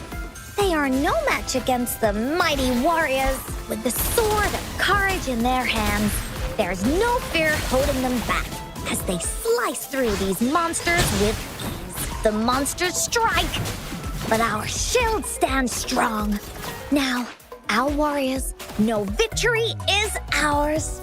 they are no match against the mighty warriors. With the sword of courage in their hands, there's no fear holding them back as they slice through these monsters with ease. The monsters strike, but our shield stands strong. Now, our warriors know victory is ours.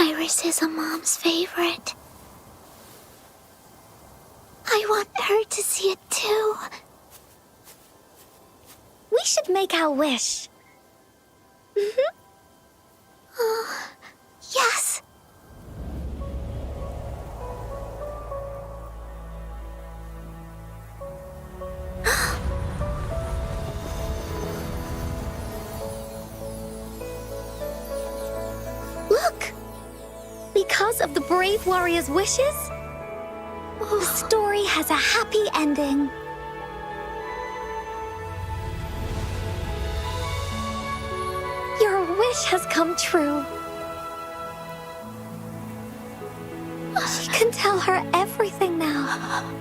Iris is a mom's favorite. I want her to see it too. We should make our wish. Yes. Look! Because of the brave warrior's wishes, the story has a happy ending. Your wish has come true. She can tell her everything now.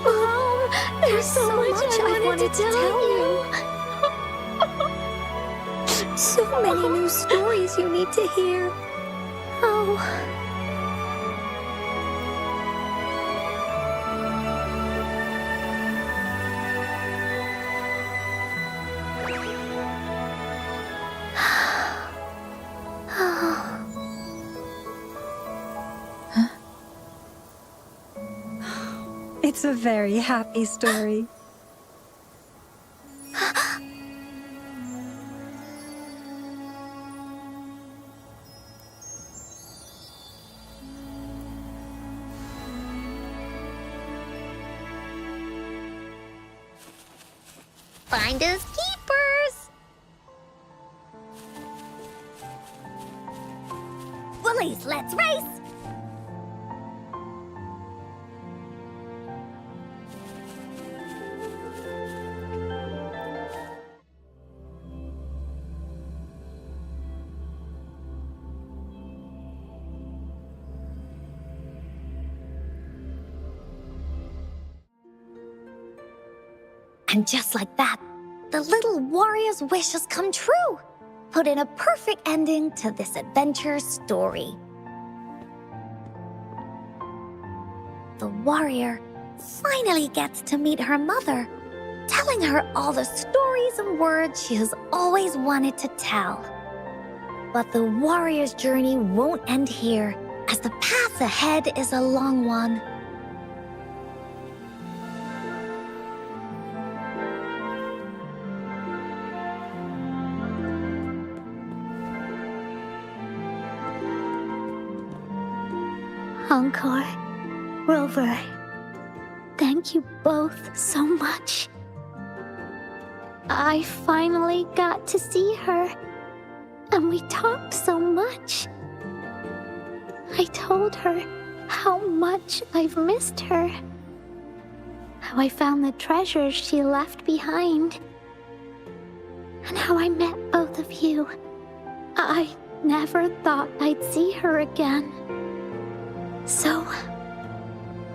Mom, there's so much I wanted to tell you. So many new stories you need to hear. Oh. It's a very happy story. Finders keepers. Woolies, let's race. And just like that, the little warrior's wish has come true, put in a perfect ending to this adventure story. The warrior finally gets to meet her mother, telling her all the stories and words she has always wanted to tell. But the warrior's journey won't end here, as the path ahead is a long one. Encore, Rover, thank you both so much. I finally got to see her, and we talked so much. I told her how much I've missed her. How I found the treasures she left behind. And how I met both of you. I never thought I'd see her again. So,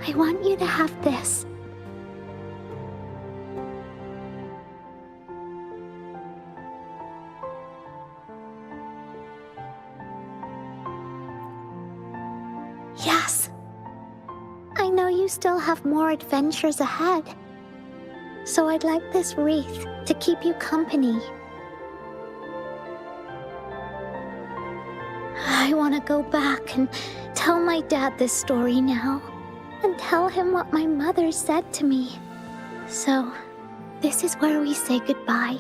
I want you to have this. Yes. I know you still have more adventures ahead. So I'd like this wreath to keep you company. I want to go back and tell my dad this story now. And tell him what my mother said to me. So, this is where we say goodbye.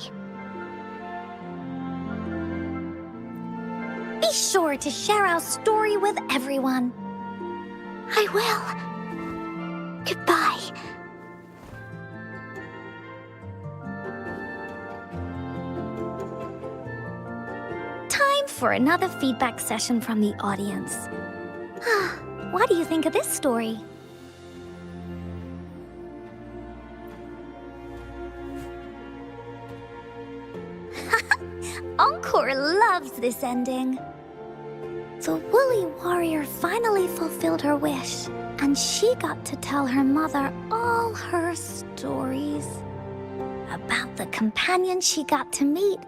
Be sure to share our story with everyone. I will. Goodbye. Time for another feedback session from the audience. What do you think of this story? Encore loves this ending. The woolly warrior finally fulfilled her wish, and she got to tell her mother all her stories about the companion she got to meet.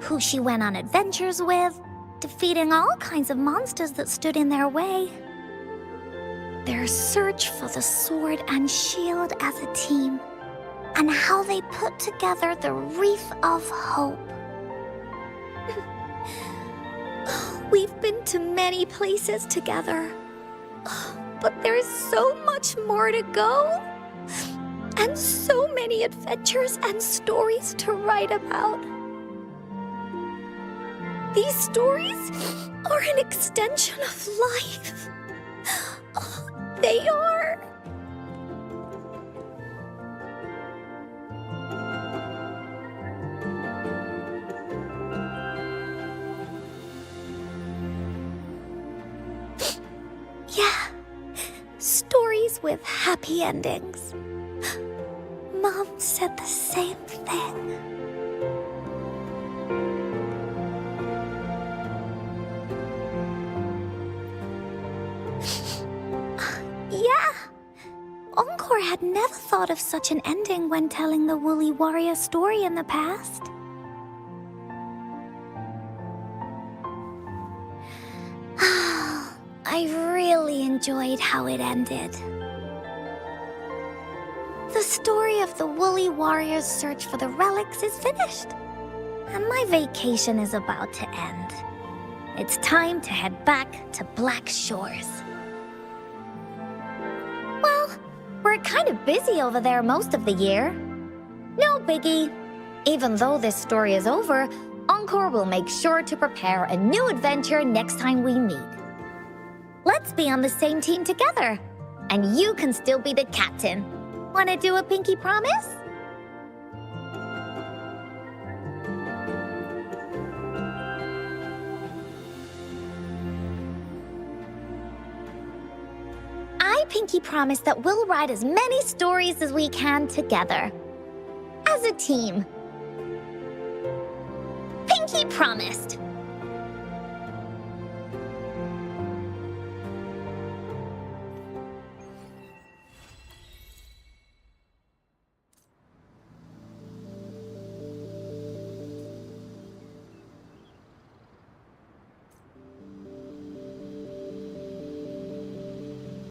Who she went on adventures with, defeating all kinds of monsters that stood in their way. Their search for the sword and shield as a team, and how they put together the Wreath of Hope. We've been to many places together, but there is so much more to go, and so many adventures and stories to write about. These stories are an extension of life. They are. Yeah, stories with happy endings. Mom said the same thing. Yeah, Encore had never thought of such an ending when telling the Woolly Warrior story in the past. I really enjoyed how it ended. The story of the Woolly Warrior's search for the relics is finished, and my vacation is about to end. It's time to head back to Black Shores. Well, we're kind of busy over there most of the year. No biggie. Even though this story is over, Encore will make sure to prepare a new adventure next time we meet. Let's be on the same team together, and you can still be the captain. Wanna do a pinky promise? I pinky promise that we'll write as many stories as we can together. As a team. Pinky promised.